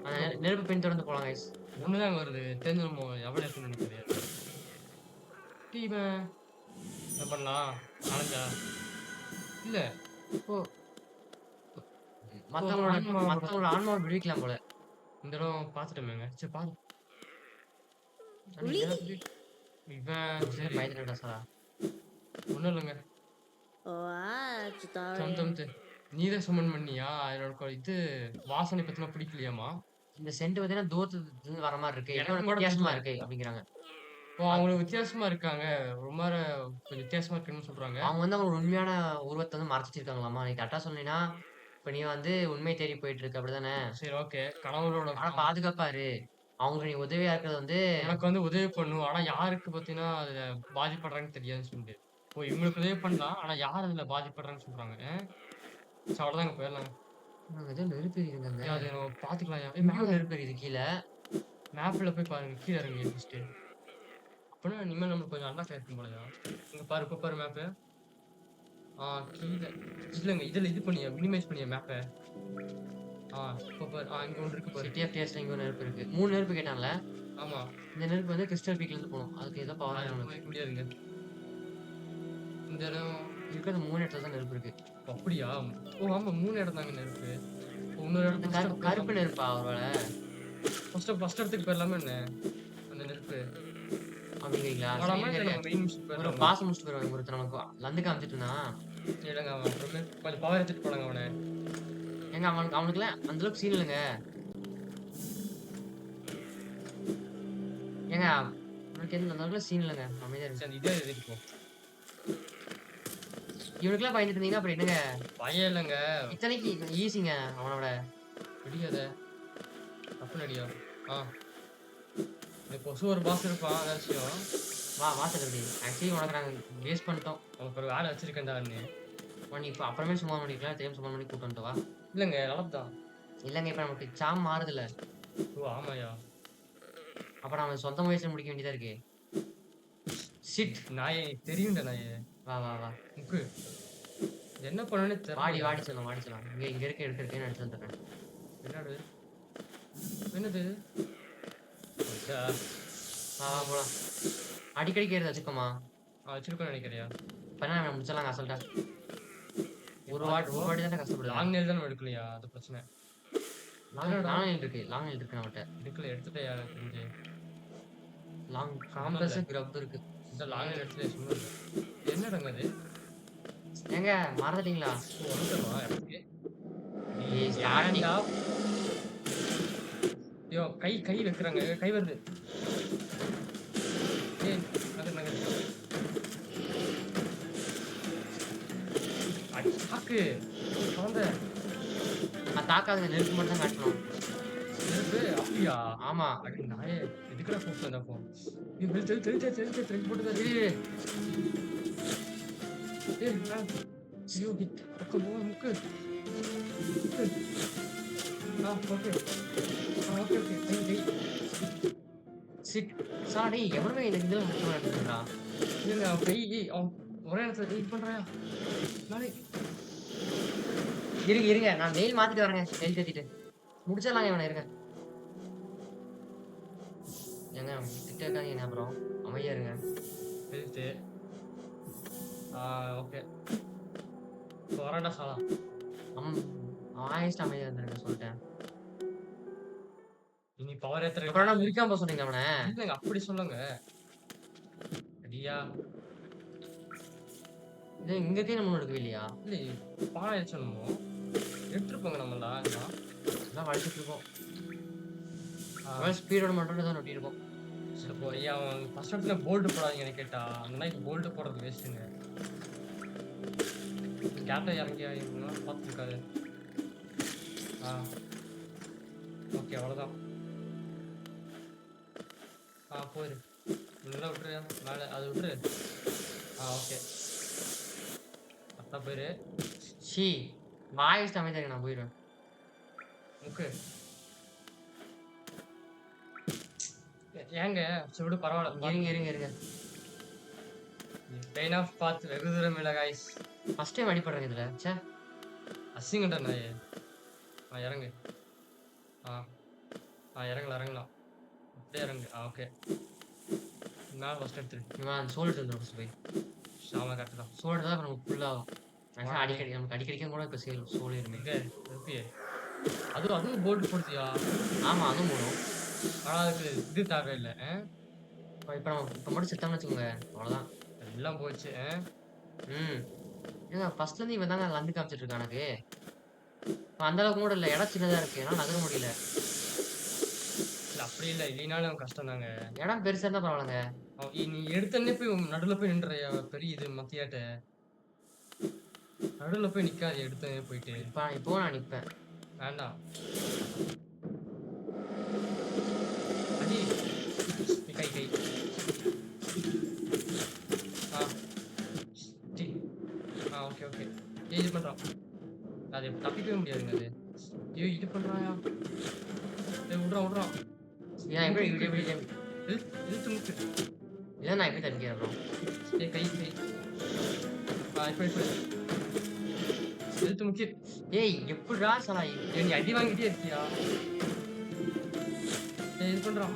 அந்த நெருப்பு பின் தொடர்ந்து போலாம் கைஸ். ஒண்ணுதான் வருது. தெரிஞ்சிருமோ எவ்வளோ இருக்குன்னு எனக்கு தெரியாது. டீம என்ன பண்ணலாம்? அலைஞ்சா? இல்ல. ஓ மத்தவங்களோட ஆன்மாவோட- மத்தவங்களோட ஆன்மாவை விடுவிக்கலாம் போல. இந்த இடம் பார்த்துட்டோமேங்க. சரி பாரு. அன்னைக்கு இதெல்லாம் சொல்லி- இவன் சரி பயந்துட்டா சாரா. ஒண்ணும் இல்லைங்க. Wah, சம் நீதான் சுமன் பண்ணியா? என்னோட இது வாசனை பத்தினா பிடிக்கலையாமா? இந்த சென்ட் பார்த்தீங்கன்னா தூரத்துல இருந்து வர மாதிரி இருக்கு. எனக்கும் இன்னொரு கூட வித்தியாசமா பிடிக்கல. இருக்கு அப்படிங்கிறாங்க. ஓ அவங்களுக்கு வித்தியாசமா இருக்காங்க. ரொம்ப கொஞ்சம் வித்தியாசமா இருக்குன்னு சொல்றாங்க. அவங்க வந்து அவங்க உண்மையான உருவத்தை வந்து மறைச்சு வச்சிருக்காங்களாமா. நீ கரெக்டா சொன்னீங்கன்னா, இப்ப நீ வந்து உண்மையை தேடி போயிட்டு இருக்க அப்படிதானே? சரி ஓகே. கணவரோட ஆனா பாதுகாப்பா இரு. அவங்களுக்கு நீ உதவியா இருக்கிறது வந்து உனக்கு வந்து உதவி பண்ணும். ஆனா யாருக்கு பார்த்தீங்கன்னா அதுல பாதிப்படுறாங்கன்னு தெரியாதுன்னு சொல்லிட்டு. ஓ இவங்களுக்கு உதவி பண்ணலாம். ஆனா யார் அதுல பாதிப்படுறாங்கன்னு சொல்றாங்க. சோ அவ்வளோதாங்க போயிடலாங்க. ஏதோ நெருப்பு எரியுதுங்க. அது நம்ம பார்த்துக்கலாம்யா. மேல நெருப்பு எரியுது கீழ. மேப்ல போய் பாருங்க. கீழ இறங்கி ஃபர்ஸ்ட்டு. அப்பன்னா இனிமேல் நம்மளுக்கு கொஞ்சம் அன்லாக் ஆயிருக்கும் போலயா? இங்க பாரு இப்ப பாரு மேப்பு. கீழ இல்லங்க. இதுல இது பண்ணியா மினிமைஸ் பண்ணியா மேப்ப. இப்ப பாரு. இங்க ஒண்ணு இருக்கு பாரு. சிட்டி ஆஃப் டியர்ஸ்ல இங்க ஒரு நெருப்பு இருக்கு. 3 நெருப்பு கேட்டான்ல. ஆமா. இந்த நெருப்பு வந்து கிறிஸ்டல் பீக்ல இருந்து போணும். அதுக்கு ஏதோ அது பவர் வேணும். வைக்க முடியாதுங்க. இந்த இடம் இருக்கிறது 3 இடத்துல தான் நெருப்பு இருக்கு. அப்படியா? ஓ ஆமா 3 இடம் தாங்க நெருப்பு. இன்னொரு இந்த இடம் கருப்பு நெருப்பா ஒருவேளை ஃபர்ஸ்ட் இடத்துக்கு போயிடலாமா என்ன? அந்த நெருப்பு. அப்படிங்கிறீங்களா? போலாமா சரி, இல்ல சரி. நம்ம மெயின் மிஷன் ஒரு போயிடலாமா? பாசம் முடிச்சுட்டு போயிருவாங்க ஒருத்தர் நமக்கு லந்து காமிச்சிட்டு இருந்தான். இல்லங்க அவன் அப்புறமே கொஞ்சம் பவர் எடுத்துட்டு போனாங்க அவனை. ஏங்க அவனுக்குலாம் அந்த அளவுக்கு சீன் இல்லைங்க. ஏங்க அவனுக்கு எந்த அந்த அளவுக்கு சீன் இல்லைங்க. அமைதியா இருக்கு. சரி அந்த இதே இருக்கும். இவனுக்குலாம் பயந்துட்டு இருந்தீங்கன்னா அப்புறம் என்னங்க? பயம் இல்லைங்க. இத்தனைக்கு ஈஸிங்க அவனோட. விடியாத. தப்பு நடியா. இந்த கொசு ஒரு பாஸ் இருப்பான் ஏதாச்சும். வா வாசல் எப்படி? ஆக்சுவலி உனக்கு நாங்கள் வேஸ்ட் பண்ணிட்டோம். உனக்கு ஒரு வேலை வச்சிருக்கேன்டா அண்ணே. நீ இப்போ அப்புறமே சும்மா பண்ணிக்கலாம். தெரியும் சும்மா பண்ணி கூட்டு வந்துட்டு வா. இல்லைங்க நல்லதுதான். இல்லைங்க இப்போ நமக்கு சாம் மாறுதில்ல. ஓ ஆமாயா. அப்போ நம்ம சொந்த முயற்சி முடிக்க வேண்டியதா இருக்கு. ஷிட் நாயே தெரியும்டா நாயே. வா வா வா. முக்கு. இது என்ன பண்ணணும்னு வாடி தெரியல. வாடி சொல்லலாம் வாடி சொல்லலாம். இங்க இருக்க எடுத்துருக்கேன்னு எடுத்து வந்துடுறேன். என்னது? என்னது? அச்சா. வா வா போலாம். அடிக்கடி கேட்குறது வச்சுக்கோமா. வச்சிருக்கோன்னு நினைக்கிறியா? இப்போ என்ன நம்ம முடிச்சிடலாம் அசல்ட்டா. ஒரு வாட்டி தானே கஷ்டப்படுது. லாங் நெல் தான் நம்ம எடுக்கலையா? அது பிரச்சனை. லாங் இருக்கு நம்மகிட்ட. எடுக்கல எடுத்துட்டயா தெரிஞ்சு. லாங் காம்பஸ் கிரப் இருக்கு. இந்த லாங் நெல் எடுத்துட்டு சும்மா இல்லை. என்ன இடங்க அது? ஏங்க மறந்துட்டீங்களா? வந்துட்டோமா இடத்துக்கு? ஏய், starting. ஏன்டா? ஐயோ கை வைக்கிறாங்க. கை வருது. ஏய் நகர். தாக்கு குழந்தை நான் தாக்காதுங்க, நெருப்பு மட்டும் தான் காட்டணும். நெருப்பு அப்படியா? ஆமா. அடி நாயே எதுக்குடா கூப்பிட்டு வந்த அப்போ? தெரிஞ்சு போட்டுதான் இரு, ஏய் ஐயோ பக்கம் போ முக்கு முக்கு. ஓகே ஓகே ஓகே கை சிட். சாரி, எவனுமே எனக்கு இதெல்லாம் முக்கியமா எடுத்துக்கிறா. இல்லைங்க அவன் கை அவன் ஒரே இடத்துல இது பண்றாயா நாளை இருங்க இருங்க, நான் நெயில் மாத்திட்டு வரேங்க. நெயில் தேத்திட்டு முடிச்சிடலாங்க இவனை. இருங்க ஏங்க, திட்ட இருக்காங்க அப்புறம். அமைதியா இருங்க. எழுத்து ஓகே வரேன்டா சாலா. ஆயிஸ்ட் அமைதியா இருந்திருங்க சொல்லிட்டேன். இனி பவர் ஏத்துற அப்புறம் நான் முடிக்காம போக சொன்னீங்க அவனை. இல்லைங்க அப்படி சொல்லுங்க அடியா. இது இங்கத்தையும் நம்ம எடுக்கவே இல்லையா? இல்லை பானை அடிச்சணுமோ எடுத்துருப்போங்க நம்மளா எல்லாம் வலிச்சுட்டு இருக்கோம். ஸ்பீடோட மட்டும் தான் நொட்டிருக்கோம். இப்போ அவன் ஃபர்ஸ்ட் இடத்துல போல்டு போடாதீங்கன்னு கேட்டா அந்த நாய்க்கு போல்டு போடுறது வேஸ்ட்டுங்க. கேப்ல இறங்கி பார்த்துருக்காது. ஓகே அவ்வளோதான். போயிரு நல்லா விட்டுரு மேலே அது விட்டுரு. ஓகே அதான் போயிரு. ஷீ வாயிஸ்ட் அமைதியா நான் போயிடுவேன். ஓகே ஏங்க சரி பரவாயில்ல. இருங்க இருங்க இருங்க. பெயின் ஆஃப் பாத் வெகு தூரம் இல்லை காய்ஸ். ஃபர்ஸ்ட் டைம் அடிப்படுறேன் இதுல. சே அசிங்கண்டா நாயே. இறங்கு. இறங்கலாம் அப்படியே இறங்கு. ஓகே மேலே ஃபஸ்ட் எடுத்துரு. இவன் அந்த சோல்ட்டு வந்துடும் ஃபஸ்ட் போய். ஆமாம் கரெக்டு தான். சோல்ட்டு தான் நமக்கு ஃபுல்லாகும். அடிக்கடி நமக்கு அடிக்கடிக்க கூட இப்போ சோல் இருமே. இருப்பியே அதுவும் போல்டு போடுத்தியா? ஆமாம் அதுவும் போடும். ஆனால் அதுக்கு இது தேவையில்லை. இப்போ நம்ம இப்போ மட்டும் செத்தோம்னு வச்சுக்கோங்க அவ்வளோதான். எல்லாம் போச்சு. ஏங்க ஃபர்ஸ்ட்லேருந்து இவன் தாங்க வந்து காமிச்சிட்டு இருக்கான் எனக்கு. அந்த அளவுக்கு கூட இல்லை, இடம் சின்னதாக இருக்கு, ஏன்னா நகர முடியல. இல்லை அப்படி இல்லை, இல்லைனாலும் கஷ்டம் தாங்க. இடம் பெருசாக இருந்தால் பரவாயில்லங்க. நீ எடுத்தனே போய் நடுவில் போய் நின்றுறியா? பெரிய இது மத்தியாட்ட நடுவில் போய் நிற்காது. எடுத்தனே போயிட்டு இப்போ நான் நிற்பேன். வேண்டாம் அடி கை கை. ஓகே ஓகே இது பண்ணுறான். அது தப்பிக்கவே முடியாதுங்க. அது ஐயோ இது பண்ணுறாயா? விட்றான் ஏன் எப்படி இப்படி இழுத்து முட்டு. இல்லை நான் எப்படி தப்பிக்கிறேன் அப்புறம்? கை கை இப்படி இழுத்து முக்கி. ஏய் எப்படிடா சலாய் நீ அடி வாங்கிட்டே இருக்கியா? இது பண்றான்.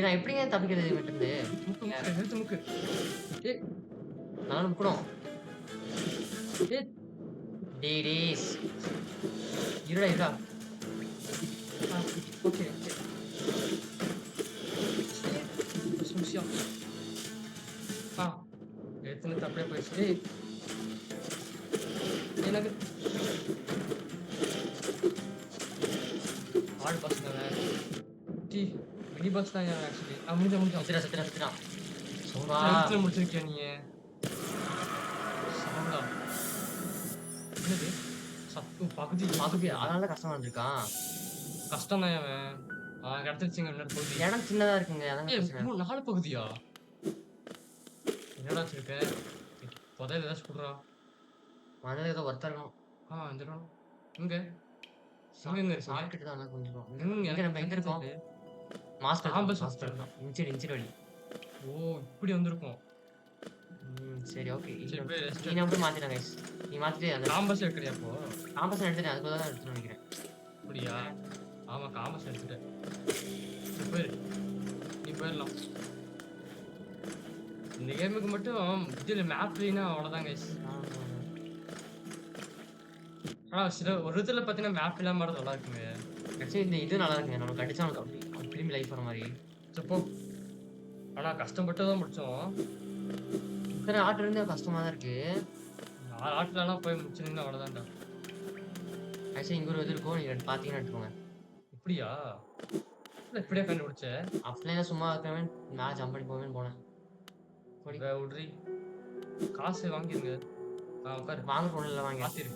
நான் எப்படிங்க தப்பிக்கிறது இவன்ட்டு? இழுத்து முக்கு. நானும் முக்கணும். டேஸ் இருடா இருடா. ஓகே எடுத்துன்னு அப்படியே போயிடுச்சு. எனக்கு ஆடு பஸ் தானே மினி பஸ் தான் ஆக்சுவலி. முடிஞ்சா சத்திரா முடிச்சிருக்கியா நீ? சவுண்டா என்னது சத்து பகுதி பகுதி அதனால கஷ்டமா இருந்திருக்கான். கஷ்டம் தான் அவன் கிடைச்சிருச்சுங்க. பகுதி இடம் சின்னதா இருக்குங்க. அதான் 4 பகுதியா? என்னடா வச்சிருக்க? புதையல் ஏதாச்சும் கொடுறா. மனதில் ஏதோ ஒருத்தர் இருக்கணும். இந்த இங்க எங்க இருக்கு? சாப்பிட்டுட்டு தான் கொஞ்சம் எங்க நம்ம எங்க இருக்கோம்? மாஸ்டர் ஆம்பஸ் மாஸ்டர் தான். இன்சிட் வழி. இப்படி வந்திருக்கும். சரி ஓகே. சரி போய் ரெஸ்ட். நீ மட்டும் மாத்திட்டேன் கைஸ். நீ மாத்திட்டு அந்த காம்பஸ் எடுக்கறியா? அப்போ காம்பஸ் எடுத்துட்டேன். அதுக்கு தான் எடுத்துட்டு நினைக்கிறேன். அப்படியா? ஆமா காம்பஸ் எடுத்துட்டேன். போயிரு நீ போயிடலாம். இந்த கேமுக்கு மட்டும் இதில் மேப் இல்லைன்னா அவ்வளோதான் கைஸ். ஆனால் சில ஒரு இதில் பார்த்தீங்கன்னா மேப் இல்லாமல் மாதிரி நல்லா இருக்குங்க. ஆக்சுவலி இந்த இது நல்லா இருக்குங்க. நமக்கு அடிச்சா நமக்கு அப்படி திரும்பி லைஃப் வர மாதிரி. சப்போ ஆனால் கஷ்டப்பட்டு தான் முடித்தோம். இத்தனை ஆட்டு இருந்து கஷ்டமாக தான் இருக்கு. 4 ஆட்டுலலாம் போய் முடிச்சிருந்தீங்கன்னா அவ்வளோதான்டா. ஆக்சுவலி இங்கே ஒரு இது இருக்கும், நீங்கள் பார்த்தீங்கன்னா எடுத்துக்கோங்க. இப்படியா? இப்படியே கண்டுபிடிச்ச? அப்படியே சும்மா இருக்கிறவன் மேலே ஜம்ப் பண்ணி போவேன்னு போனேன். விட்ரி காசு வாங்கிருங்க. உட்காரு. வாங்க ஒண்ணும் இல்ல வாங்க. மாத்திரு.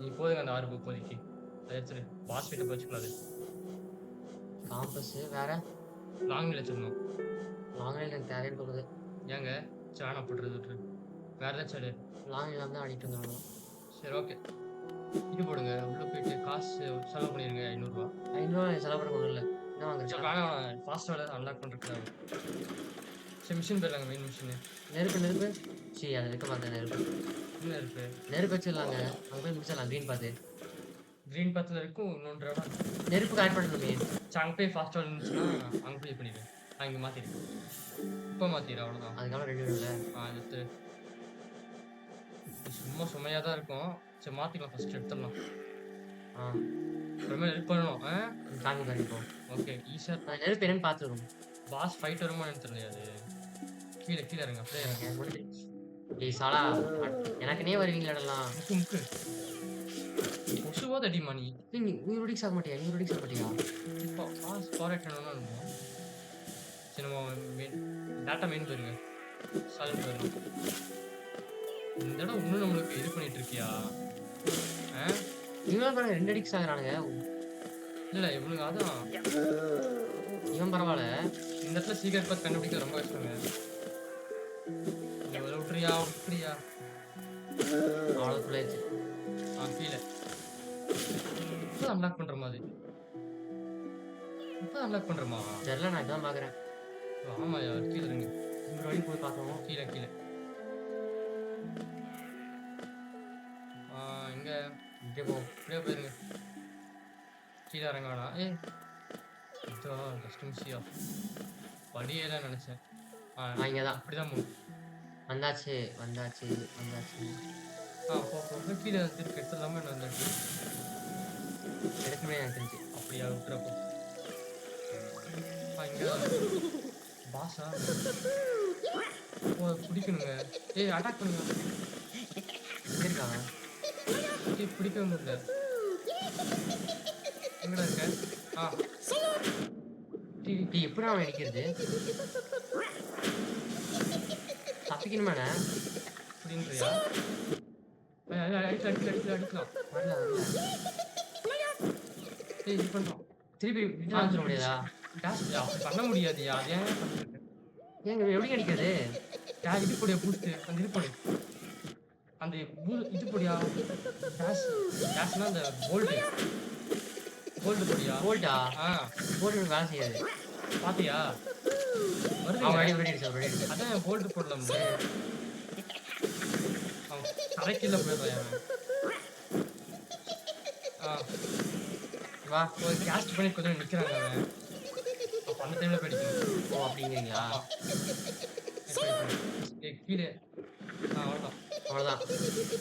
நீ போதுங்க அந்த 6 இப்போதைக்கு. அத எடுத்துரு. பாஸ் ஃபைட்ட வச்சுக்கலாம் அது. காம்பஸ் வேற லாங்ல வச்சிடணும். லாங் ரேஞ்ச் எனக்கு தேவைன்னு தோணுது. ஏங்க? சாண போட்டுறது விட்டுரு. வேற ஏதாச்சும் எடு. லாங் ரேஞ்ச் தான் அடிக்கிட்டு வந்துடணும். சரி ஓகே. இது போடுங்க. உள்ள போயிட்டு காசு செலவு பண்ணிருங்க ரூ. 500. 500 செலவு பண்ண ஒண்ணும் இல்ல. என்ன சரி வாங்குறீங்க? வேணாம் ஃபாஸ்ட்டாக அன்லாக் பண்ணுறதுக்கு சரி மிஷின் போயிடலாங்க மெயின் மிஷினு. நெருப்பு சீ அதை வைக்க பார்த்தேன் நெருப்பு. என்ன இருக்கு? நெருப்பு வச்சிடலாங்க. அங்க போய் முடிச்சிடலாம் க்ரீன் பார்த்து. க்ரீன் பத்தில் இருக்கும் இன்னொன்று இடம். நெருப்பு ஆட் பண்ணணுமே. சரி அங்கே போய் ஃபாஸ்ட்டாக இருந்துச்சுன்னா அங்கே போய் பண்ணிடுவேன். நான் இங்கே மாற்றிடுவேன். இப்போ மாற்றிடு அவ்வளோதான். அதுக்காக 2 வேணும்ல. எடுத்து சும்மா சுமையாக தான் இருக்கும். சரி மாற்றிக்கலாம் ஃபஸ்ட்டு எடுத்துடலாம். அப்புறமே ஹெல்ப் பண்ணணும். காமி இப்போ. ஓகே ஈஸியாக அந்த நெருப்பு என்னன்னு பார்த்துருவோம். பாஸ் ஃபைட் வருமா எனக்கு தெரியல அது. கீழே இருங்க அப்படியே இருங்க. ஏய் சாலா எனக்குனே வருவீங்களாடலாம். முக்கு முக்கு கொசுவாத அடிமா நீ. நீ உயிரோடிக்கு சாக மாட்டியா? உயிரோடிக்கு சாக மாட்டியா? இப்போ பாஸ் ஃபாரக்ட் என்னன்னா இருக்கும். சரி நம்ம மெயின் டேட்டா மெயின் போயிருங்க. சைலண்ட் போயிடலாம். இந்த இடம் இன்னும் நம்மளுக்கு இது பண்ணிட்டு இருக்கியா? இவன் பாருங்க 2 அடிக்கு சாகுறானுங்க. இல்லை இவனுங்க அதான் இவன் பரவாயில்ல. இந்த இடத்துல சீக்கிரம் பார்த்து கண்டுபிடிக்க ரொம்ப கஷ்டங்க. விட்டுறியா விட்டுறியா? அவ்வளோ பிள்ளைச்சு. கீழே இப்போ அன்லாக் பண்ணுற மாதிரி. இப்போ அன்லாக் பண்ணுறமா? தெரியல நான் இதான் பார்க்குறேன். ஆமாயா கீழே இருங்க. இந்த வழி போய் பார்க்கணும். கீழே கீழே இங்கே இப்படியே போ. இப்படியே போயிருங்க. கீழே இறங்க வேணாம். இதுதான் கஸ்டம்ஸியா படியெல்லாம் நினச்சேன். இங்கே தான் அப்படிதான் மூணு. வந்தாச்சு. போ கீழே திருப்பி எடுத்துடலாமா என்ன வந்துட்டு எடுக்கவே எனக்கு தெரிஞ்சு. அப்படியா விட்டுறப்போ இங்கே பாஸா பிடிக்கணுங்க. அட்டாக் பண்ணுங்க. எங்கே இருக்காங்க? பிடிக்கவே முடியல. எங்கடா இருக்க? டீ எப்படி அவன் அடிக்கிறது? தப்பிக்கணுமாண்ணே? அப்படின்றியா? அடிக்கலாம். வரல. இது பண்ணுறோம். திருப்பி ரிட்டர்ன் சொல்ல முடியாதா? அப்படி பண்ண முடியாதுயா. அது ஏன் பண்ணிட்டு ஏங்க எப்படி அடிக்கிறது? இது போடியா பூஸ்ட் அந்த இது போடு. அந்த இது போடியா கேஷ்னா அந்த போல்டு போடியா. போல்ட்டா? போல்ட் வேலை செய்யாது. பாத்தியா? வருது. அதான் போல்டு போடலாம். அவன் கரைக்கில போயிடுறான். வா ஒரு கேஸ்ட் பண்ணி கொஞ்சம் நிற்கிறாங்க. அவன் அப்போ அந்த டைமில் படிக்கணும். ஓ அப்படிங்கிறீங்களா? கீழே அவ்வளோதான்.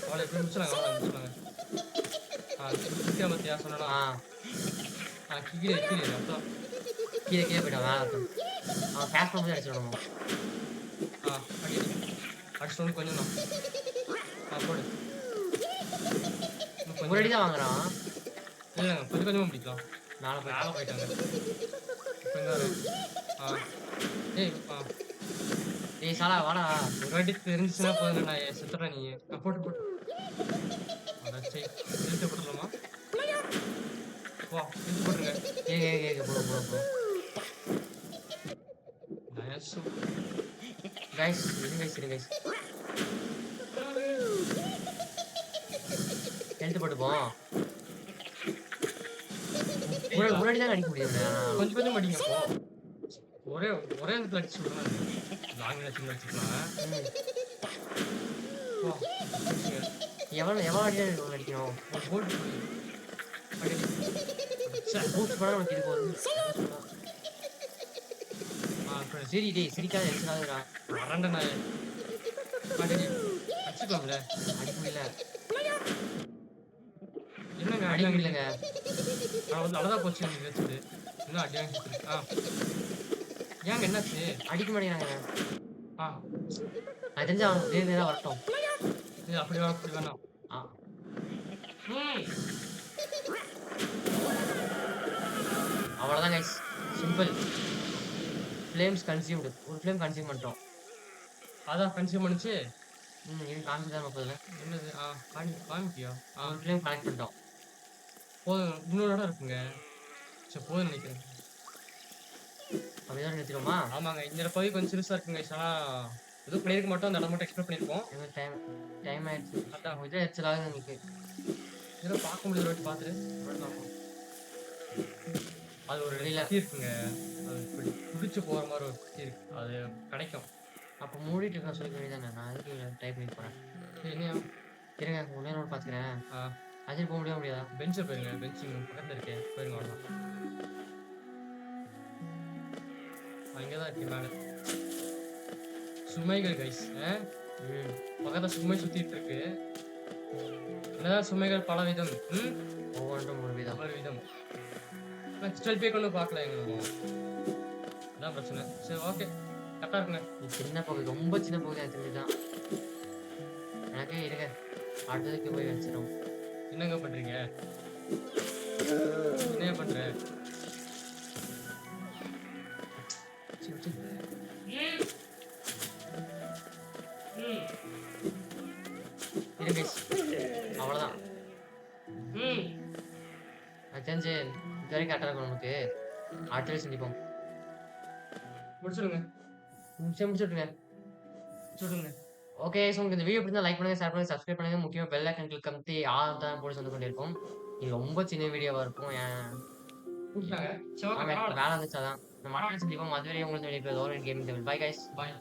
அவளை எப்படி முடிச்சுலாங்க. நிற்கிற மத்தியா சொன்னா கீழே அப்புறம் கீழே போயிட்டான். வேலை இருக்கும். அவன் கேஷ் பண்ணி அடிச்சிடணும். அடிச்சோன்னு கொஞ்சம் தான் போடு. ஒரு அடி தான் வாங்குறான். இல்லைங்க கொஞ்சம் கொஞ்சமாக முடிக்கலாம். மேலே போயிட்டாங்க. ஏய் சாலா வாடா. ஒரு வாட்டி தெரிஞ்சிச்சுன்னா போதும். நான் சுத்துறேன். நீ போட்டு அதாச்சும் இழுத்து போட்டுடலாமா? வா இழுத்து போட்டுருங்க. போ. கைஸ் எழுத்து போட்டுப்போம். ஒரு அடி தான் அடிக்க முடியும். கொஞ்சம் அடிங்க. ஒரே இடத்துல அடிச்சு விடுறேன். லாங்கில் வச்சுக்கலாம். எவ்வளோ அடி அடிக்கணும்? ஒரு போல்ட் பூஸ்ட் பண்ண உனக்கு இது போகுது. சரி டேய் சிரிக்காத எரிச்சலாதுடா. வரண்ட நாய் அடிச்சுக்கலாம்ல. அடிக்க முடியல. என்னங்க அடிக்க முடியலங்க. அவ்வளோதான் போச்சு. நீங்கள் வச்சுட்டு இன்னும் அடி வாங்கிட்டு ஏங்க என்னாச்சு? அடிக்க மாட்டேங்கிறாங்க. அது தெரிஞ்சு அவன் நேரம் வரட்டும். அப்படி வேணாம். அவ்வளோதான் கைஸ். சிம்பிள். Flames consumed. ஒரு ஃப்ளேம் கன்சியூம் பண்ணிட்டோம். அதான் கன்சியூம் பண்ணிச்சு. எனக்கு காமிச்சுதான் போதுல. என்னது? காமிக்கியா? ஒரு ஃப்ளேம் கனெக்ட் பண்ணிட்டோம். போதும். இன்னொரு இடம் இருக்குங்க. சரி போதும்னு நினைக்கிறேன். அப்படிதான் நிறுத்திடுவோமா? ஆமாங்க. இந்த பகுதி கொஞ்சம் சிறுசா இருக்குங்க guys. ஆனா எதுவும் பண்ணியிருக்க மாட்டோம். அந்த இடம் மட்டும் எக்ஸ்ப்ளோர் பண்ணியிருக்கோம். எனக்கு டைம் டைம் ஆயிடுச்சு. அதான். உங்க இதில் எரிச்சல் ஆகுது எனக்கு. ஏதோ பார்க்க முடியுது, ஒரு வாட்டி பார்த்துட்டு. ஒரு வாட்டி பார்ப்போம். அது ஒரு தெரியல. கத்தி இருக்குங்க. அது இப்படி புடிச்சு போற மாதிரி ஒரு கத்தி இருக்கு. அது கிடைக்கும். அப்போ மூடிட்டு இருக்க சொல்லிக்க வேண்டியதானே. நான் அதுக்கு டைப் பண்ணி போறேன். என்னையா? இருங்க ஒன்னே ஒன்று பார்த்துக்கிறேன். அஜய் போக முடியாதா? பெஞ்சில் போயிருங்க. பெஞ்சு பக்கத்துல இருக்கே. போயிருங்க அவ்வளோதான். அங்கே தான் இருக்கு மேலே. சுமைகள் கைஸ். பக்கத்துல சுமை சுத்திட்டு இருக்கு. என்னதான் சுமைகள் பல விதம். ஒவ்வொன்றும் ஒரு விதம். ஒரு விதம். ஸ்டெல்பே கொண்டு பார்க்கல எங்க நம்ம. அதான் பிரச்சனை. சரி ஓகே. கரெக்டாக இருக்குங்க. இது சின்ன பகுதி, ரொம்ப சின்ன பகுதி. அது தெரிஞ்சுதான் எனக்கு. இருங்க அடுத்ததுக்கு போய் வச்சிடும். என்னங்க பண்றீங்க? என்ன பண்ற? இருங்க அவ்வளோதான். எனக்கு தெரிஞ்சு இது வரைக்கும் கரெக்டாக இருக்கும் நமக்கு. அடுத்த சந்திப்போம். முடிச்சிடுங்க. முடிச்சுட்டுங்க. சொல்லுங்க. ஓகே, ஸோ உங்களுக்கு இந்த வீடியோ பிடிச்சா லைக் பண்ணுங்க, ஷேர் பண்ணுங்க, சப்ஸ்கிரைப் பண்ணுங்க. முக்கியமாக பெல் ஐக்கன் கிளிக் கமுத்தி ஆல் தான் போட்டு வந்து கொண்டிருக்கும். இது ரொம்ப சின்ன வீடியோவாக இருக்கும். கூப்பிட்டாங்க. சரி ஓகே. வேலை வந்துச்சாதான். நம்ம அடுத்த சந்திப்போம். அதுவரை உங்களுக்கு வெளியே கேமிங் தமிழ். Bye guys. பாய்.